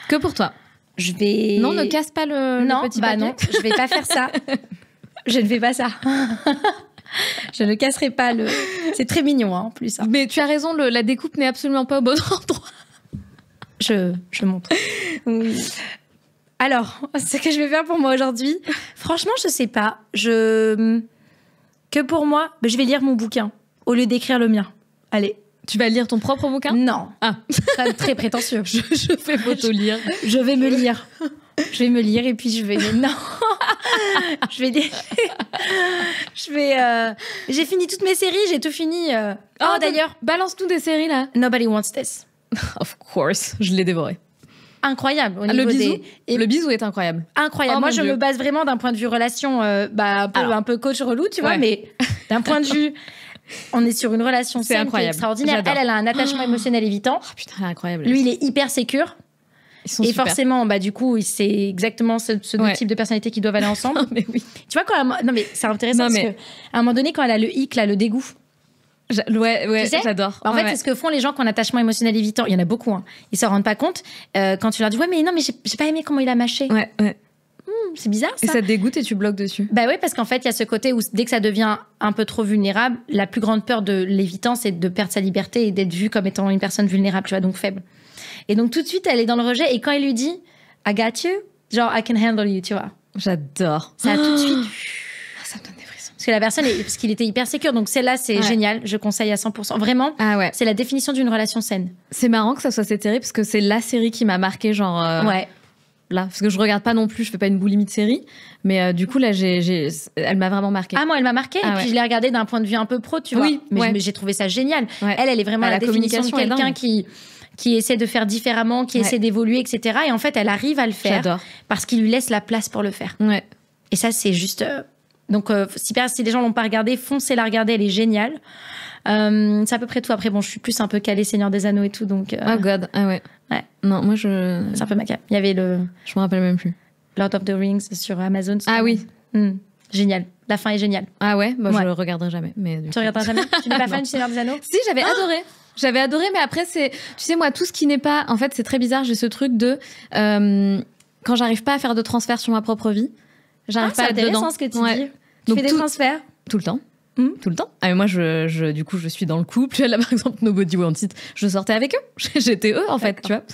Que pour toi. Je vais... Non, ne casse pas le petit papier. Non, je vais pas faire ça. Je ne fais pas ça. Je ne casserai pas le... C'est très mignon, hein, en plus. Hein. Mais tu as raison, la découpe n'est absolument pas au bon endroit. Je montre. Oui. Alors, ce que je vais faire pour moi aujourd'hui, franchement, je sais pas. Que pour moi, je vais lire mon bouquin au lieu d'écrire le mien. Allez. Tu vas lire ton propre bouquin? Non. Ah. Très prétentieux. Je fais photo-lire. Je vais me lire. Je vais me lire et puis je vais... Non. J'ai fini toutes mes séries, j'ai tout fini. Oh, d'ailleurs, balance-nous des séries, là. Nobody Wants This. Of course, je l'ai dévoré. Incroyable. Le bisou est incroyable. Incroyable. Moi, je me base vraiment d'un point de vue relation, un peu coach relou, tu vois, mais d'un point de vue, on est sur une relation saine qui est extraordinaire. Elle a un attachement émotionnel évitant. Oh, putain, elle est incroyable. Lui, il est hyper sécure. Et super. Forcément, du coup, c'est exactement ce type de personnalité qui doivent aller ensemble. Non, mais oui. Tu vois, non, mais c'est intéressant parce qu'à un moment donné, quand elle a le hic, là, le dégoût. Ouais, j'adore. En fait, c'est ce que font les gens qui ont un attachement émotionnel évitant. Il y en a beaucoup, hein. Ils s'en rendent pas compte. Quand tu leur dis, ouais, mais non, mais j'ai pas aimé comment il a mâché. Ouais. C'est bizarre, ça. Et ça te dégoûte et tu bloques dessus. Bah oui, parce qu'en fait, il y a ce côté où dès que ça devient un peu trop vulnérable, la plus grande peur de l'évitant, c'est de perdre sa liberté et d'être vue comme étant une personne vulnérable, tu vois, donc faible. Et donc, tout de suite, elle est dans le rejet. Et quand il lui dit, I got you, genre, I can handle you, tu vois. J'adore. Ça a tout de suite... Ça me donne des frissons. Parce que la personne, parce qu'il était hyper sécure. Donc celle-là, c'est génial. Je conseille à 100%. Vraiment, c'est la définition d'une relation saine. C'est marrant que ça soit cette série, parce que c'est la série qui m'a marquée, genre... Là, parce que je regarde pas non plus, je fais pas une boulimie de série, mais du coup là, elle m'a vraiment marquée. Ah moi, elle m'a marquée, et puis je l'ai regardée d'un point de vue un peu pro, tu vois. Oui, mais j'ai trouvé ça génial. Elle est vraiment la définition de quelqu'un qui essaie de faire différemment, qui essaie d'évoluer, etc. Et en fait, elle arrive à le faire parce qu'il lui laisse la place pour le faire. Et ça, c'est juste. Donc, si les gens l'ont pas regardée, foncez la regarder, elle est géniale. C'est à peu près tout. Après, bon, je suis plus un peu calée Seigneur des Anneaux et tout, donc. Oh God, ouais. Non, moi c'est un peu macabre. Il y avait je me rappelle même plus. Lord of the Rings sur Amazon. Oui. Génial. La fin est géniale. Ah ouais, je le regarderai jamais. Mais tu regarderas jamais. Tu n'es pas fan du Seigneur des Anneaux? Si, j'avais adoré. J'avais adoré, mais après tu sais, moi, tout ce qui n'est pas, en fait, c'est très bizarre. J'ai ce truc de quand j'arrive pas à faire de transfert sur ma propre vie, j'arrive pas à être dedans. C'est intéressant ce que tu dis. Tu fais des transferts tout le temps. Tout le temps. Ah, mais moi, du coup, je suis dans le couple. Là, par exemple, Nobody Wants It, je sortais avec eux. J'étais eux, en fait, tu vois.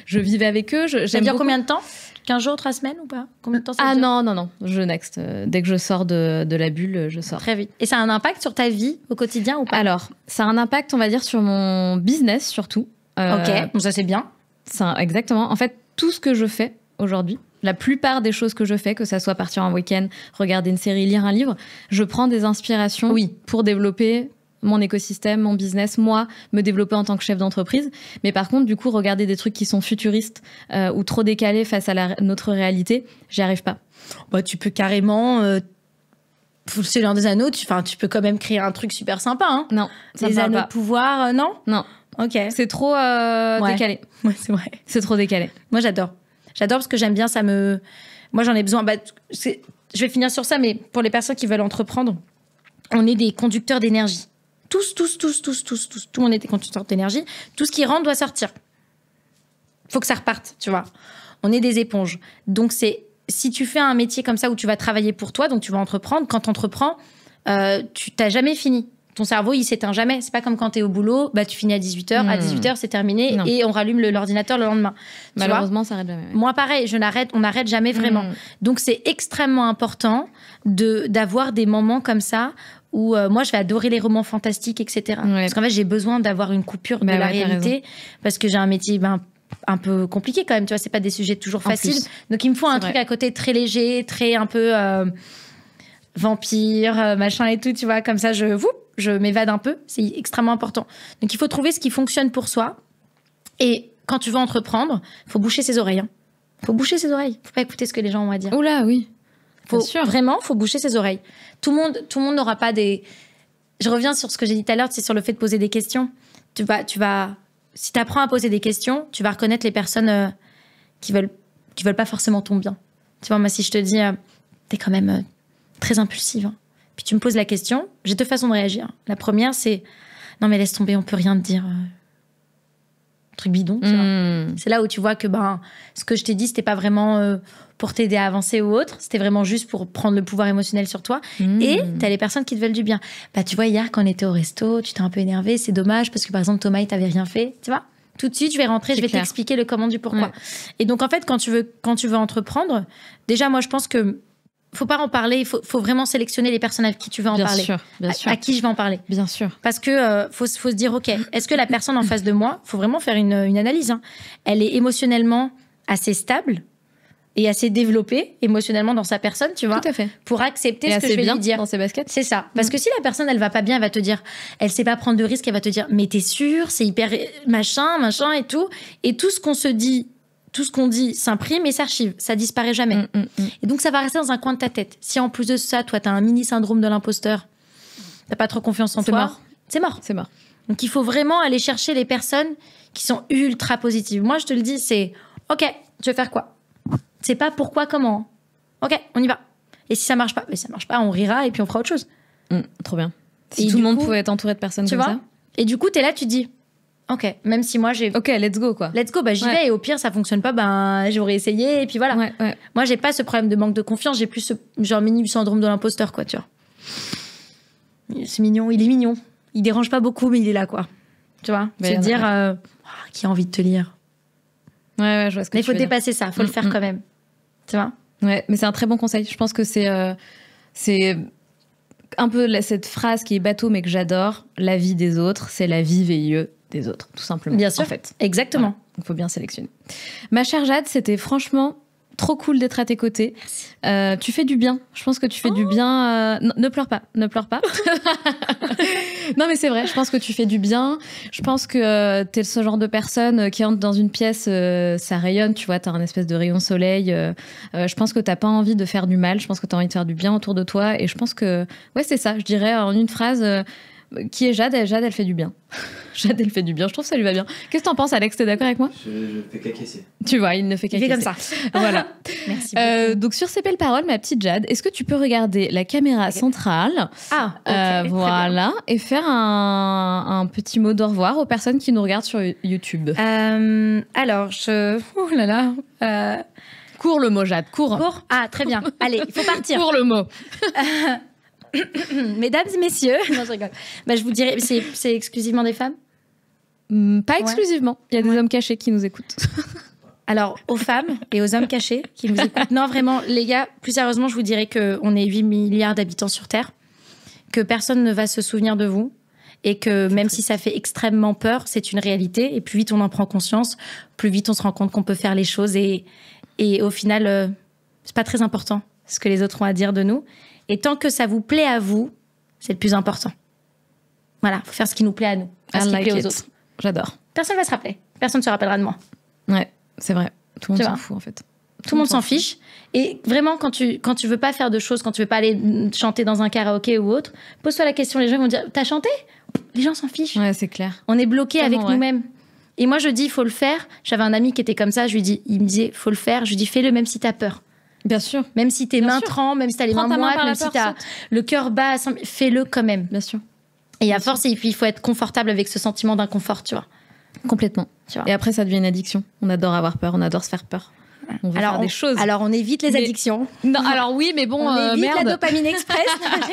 Je vivais avec eux. Ça dure combien de temps? 15 jours, 3 semaines ou pas? Combien de temps ça dure? Non. Je next. Dès que je sors de la bulle, je sors. Très vite. Et ça a un impact sur ta vie au quotidien ou pas? Alors, ça a un impact, on va dire, sur mon business, surtout. Ok, ça c'est bien. Exactement. En fait, tout ce que je fais aujourd'hui, la plupart des choses que je fais, que ça soit partir en week-end, regarder une série, lire un livre, je prends des inspirations pour développer mon écosystème, mon business, moi, me développer en tant que chef d'entreprise. Mais par contre, du coup, regarder des trucs qui sont futuristes ou trop décalés face à notre réalité, j'y arrive pas. Bah, tu peux carrément... pour le Seigneur des Anneaux, tu peux quand même créer un truc super sympa. Hein. Non, ça les anneaux de pouvoir, non? Non. Ok. C'est trop décalé. Ouais, c'est vrai. C'est trop décalé. Moi, j'adore. J'adore parce que j'aime bien, moi, j'en ai besoin. Je vais finir sur ça, mais pour les personnes qui veulent entreprendre, on est des conducteurs d'énergie. Tous, tout le monde est des conducteurs d'énergie. Tout ce qui rentre doit sortir. Faut que ça reparte, tu vois. On est des éponges. Donc, si tu fais un métier comme ça où tu vas travailler pour toi, donc tu vas entreprendre, quand tu entreprends, tu n'as jamais fini. Ton cerveau, il s'éteint jamais. C'est pas comme quand tu es au boulot, tu finis à 18h. À 18h, c'est terminé et on rallume l'ordinateur le lendemain. Malheureusement, ça arrête jamais. Ouais. Moi, pareil, on n'arrête jamais vraiment. Donc, c'est extrêmement important d'avoir des moments comme ça où moi, je vais adorer les romans fantastiques, etc. Ouais. Parce qu'en fait, j'ai besoin d'avoir une coupure de la réalité parce que j'ai un métier un peu compliqué quand même. Tu vois, c'est pas des sujets toujours faciles. Donc, il me faut un truc à côté très léger, très un peu vampire, machin et tout, tu vois. Comme ça, je m'évade un peu, c'est extrêmement important. Donc, il faut trouver ce qui fonctionne pour soi. Et quand tu veux entreprendre, il faut boucher ses oreilles. Faut boucher ses oreilles. Faut pas écouter ce que les gens ont à dire. Oula, oui. Vraiment, faut boucher ses oreilles. Tout le monde n'aura pas des... Je reviens sur ce que j'ai dit tout à l'heure, c'est sur le fait de poser des questions. Si tu apprends à poser des questions, tu vas reconnaître les personnes qui veulent pas forcément ton bien. Tu vois, moi, si je te dis, t'es quand même très impulsive, hein. Puis tu me poses la question, j'ai 2 façons de réagir. La première, c'est non mais laisse tomber, on peut rien te dire. Truc bidon, tu vois. C'est là où tu vois que ce que je t'ai dit, c'était pas vraiment pour t'aider à avancer ou autre, c'était vraiment juste pour prendre le pouvoir émotionnel sur toi. Et t'as les personnes qui te veulent du bien. Tu vois, hier, quand on était au resto, tu t'es un peu énervé, c'est dommage parce que par exemple, Thomas, il t'avait rien fait, tu vois. Tout de suite, je vais rentrer, je vais t'expliquer le comment du pourquoi. Ouais. Et donc, en fait, quand tu veux entreprendre, déjà, moi, je pense que faut pas en parler, il faut vraiment sélectionner les personnes avec qui tu veux en parler. Bien sûr. À qui je vais en parler. Bien sûr. Parce que faut se dire, ok, est-ce que la personne en face de moi, faut vraiment faire une analyse, hein. Elle est émotionnellement assez stable et assez développée émotionnellement dans sa personne, tu vois. Tout à fait. Pour accepter ce que je vais lui dire. Dans ses baskets. C'est ça. Parce que si la personne, elle va pas bien, elle va te dire, elle sait pas prendre de risques, elle va te dire, mais t'es sûre, c'est hyper machin et tout. Et tout ce qu'on dit s'imprime et s'archive. Ça disparaît jamais. Et donc, ça va rester dans un coin de ta tête. Si en plus de ça, toi, t'as un mini syndrome de l'imposteur, t'as pas trop confiance en toi, c'est mort. Donc, il faut vraiment aller chercher les personnes qui sont ultra positives. Moi, je te le dis, c'est OK, tu veux faire quoi? C'est pas pourquoi, comment. OK, on y va. Et si ça marche pas, on rira et puis on fera autre chose. Trop bien. Si tout le monde pouvait être entouré de personnes comme ça. Et du coup, t'es là, tu te dis, OK, même si moi j'ai... OK, let's go, quoi. J'y vais, et au pire, ça fonctionne pas, j'aurais essayé, et puis voilà. Ouais. Moi, j'ai pas ce problème de manque de confiance, j'ai plus ce genre mini syndrome de l'imposteur, quoi, tu vois. C'est mignon, il est mignon. Il dérange pas beaucoup, mais il est là, quoi. Tu vois, se dire, qui a envie de te lire. Ouais, je vois ce que tu veux dire. Mais il faut dépasser ça, faut le faire quand même. Tu vois. Ouais, mais c'est un très bon conseil. Je pense que c'est un peu cette phrase qui est bateau, mais que j'adore. La vie des autres, c'est la vie veilleuse des autres, tout simplement. Bien sûr, en fait. Exactement. Voilà. Il faut bien sélectionner. Ma chère Jade, c'était franchement trop cool d'être à tes côtés. Tu fais du bien. Je pense que tu fais du bien. Non, ne pleure pas. Ne pleure pas. Non, mais c'est vrai. Je pense que tu fais du bien. Je pense que t'es ce genre de personne qui entre dans une pièce, ça rayonne. Tu vois, t'as un espèce de rayon soleil. Je pense que t'as pas envie de faire du mal. Je pense que t'as envie de faire du bien autour de toi. Et je pense que, ouais, c'est ça. Je dirais en une phrase. Qui est Jade? Jade, elle fait du bien. Jade, elle fait du bien. Je trouve que ça lui va bien. Qu'est-ce que t'en penses, Alex? T'es d'accord avec moi? Je fais qu'acquiescer. Tu vois, il ne fait qu'acquiescer. Il fait comme ça. Voilà. Merci beaucoup. Donc, sur ces belles paroles, ma petite Jade, est-ce que tu peux regarder la caméra centrale? Ok, voilà. Et faire un petit mot d'au revoir aux personnes qui nous regardent sur YouTube. Alors, oh là là. Cours le mot, Jade. Cours. Cours. Ah, très bien. Allez, il faut partir. Cours le mot. Mesdames et messieurs, non, je rigole. Bah, je vous dirais, c'est exclusivement des femmes? Pas exclusivement. Il y a des hommes cachés qui nous écoutent. Alors, aux femmes et aux hommes cachés qui nous écoutent. Non, vraiment, les gars, plus sérieusement, je vous dirais qu'on est 8 milliards d'habitants sur Terre, que personne ne va se souvenir de vous, et que même si ça fait extrêmement peur, c'est une réalité. Et plus vite on en prend conscience, plus vite on se rend compte qu'on peut faire les choses. Et au final, c'est pas très important ce que les autres ont à dire de nous. Et tant que ça vous plaît à vous, c'est le plus important. Voilà, faut faire ce qui nous plaît à nous, pas ce qui plaît aux autres. J'adore. Personne va se rappeler. Personne ne se rappellera de moi. Ouais, c'est vrai. Tout le monde s'en fout, en fait. Tout le monde s'en fiche. Et vraiment, quand tu veux pas faire de choses, quand tu veux pas aller chanter dans un karaoké ou autre, pose-toi la question. Les gens vont dire, t'as chanté? Les gens s'en fichent. Ouais, c'est clair. On est bloqué avec nous-mêmes. Et moi, je dis, il faut le faire. J'avais un ami qui était comme ça. Je lui dis, il me disait, faut le faire. Je lui dis, fais-le même si t'as peur. Bien sûr. Même si tes mains tremblent, même si t'as les mains moites, même si t'as le cœur bas, fais-le quand même. Bien sûr. Et à force, et puis il faut être confortable avec ce sentiment d'inconfort, tu vois. Complètement. Tu vois. Et après, ça devient une addiction. On adore avoir peur, on adore se faire peur. On veut faire des choses. Alors, on évite les addictions. Non, alors oui, mais bon, on évite la dopamine express.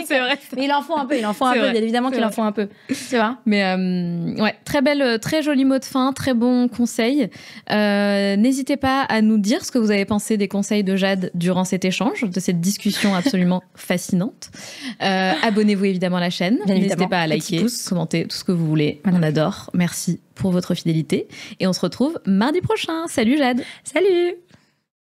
C'est vrai. Mais il en faut un peu, bien évidemment qu'il en faut un peu. Tu vois. Mais ouais, très joli mot de fin, très bon conseil. N'hésitez pas à nous dire ce que vous avez pensé des conseils de Jade durant cet échange, de cette discussion absolument fascinante. Abonnez-vous évidemment à la chaîne. N'hésitez pas à liker, commenter, tout ce que vous voulez. On adore. Merci pour votre fidélité. Et on se retrouve mardi prochain. Salut Jade. Salut.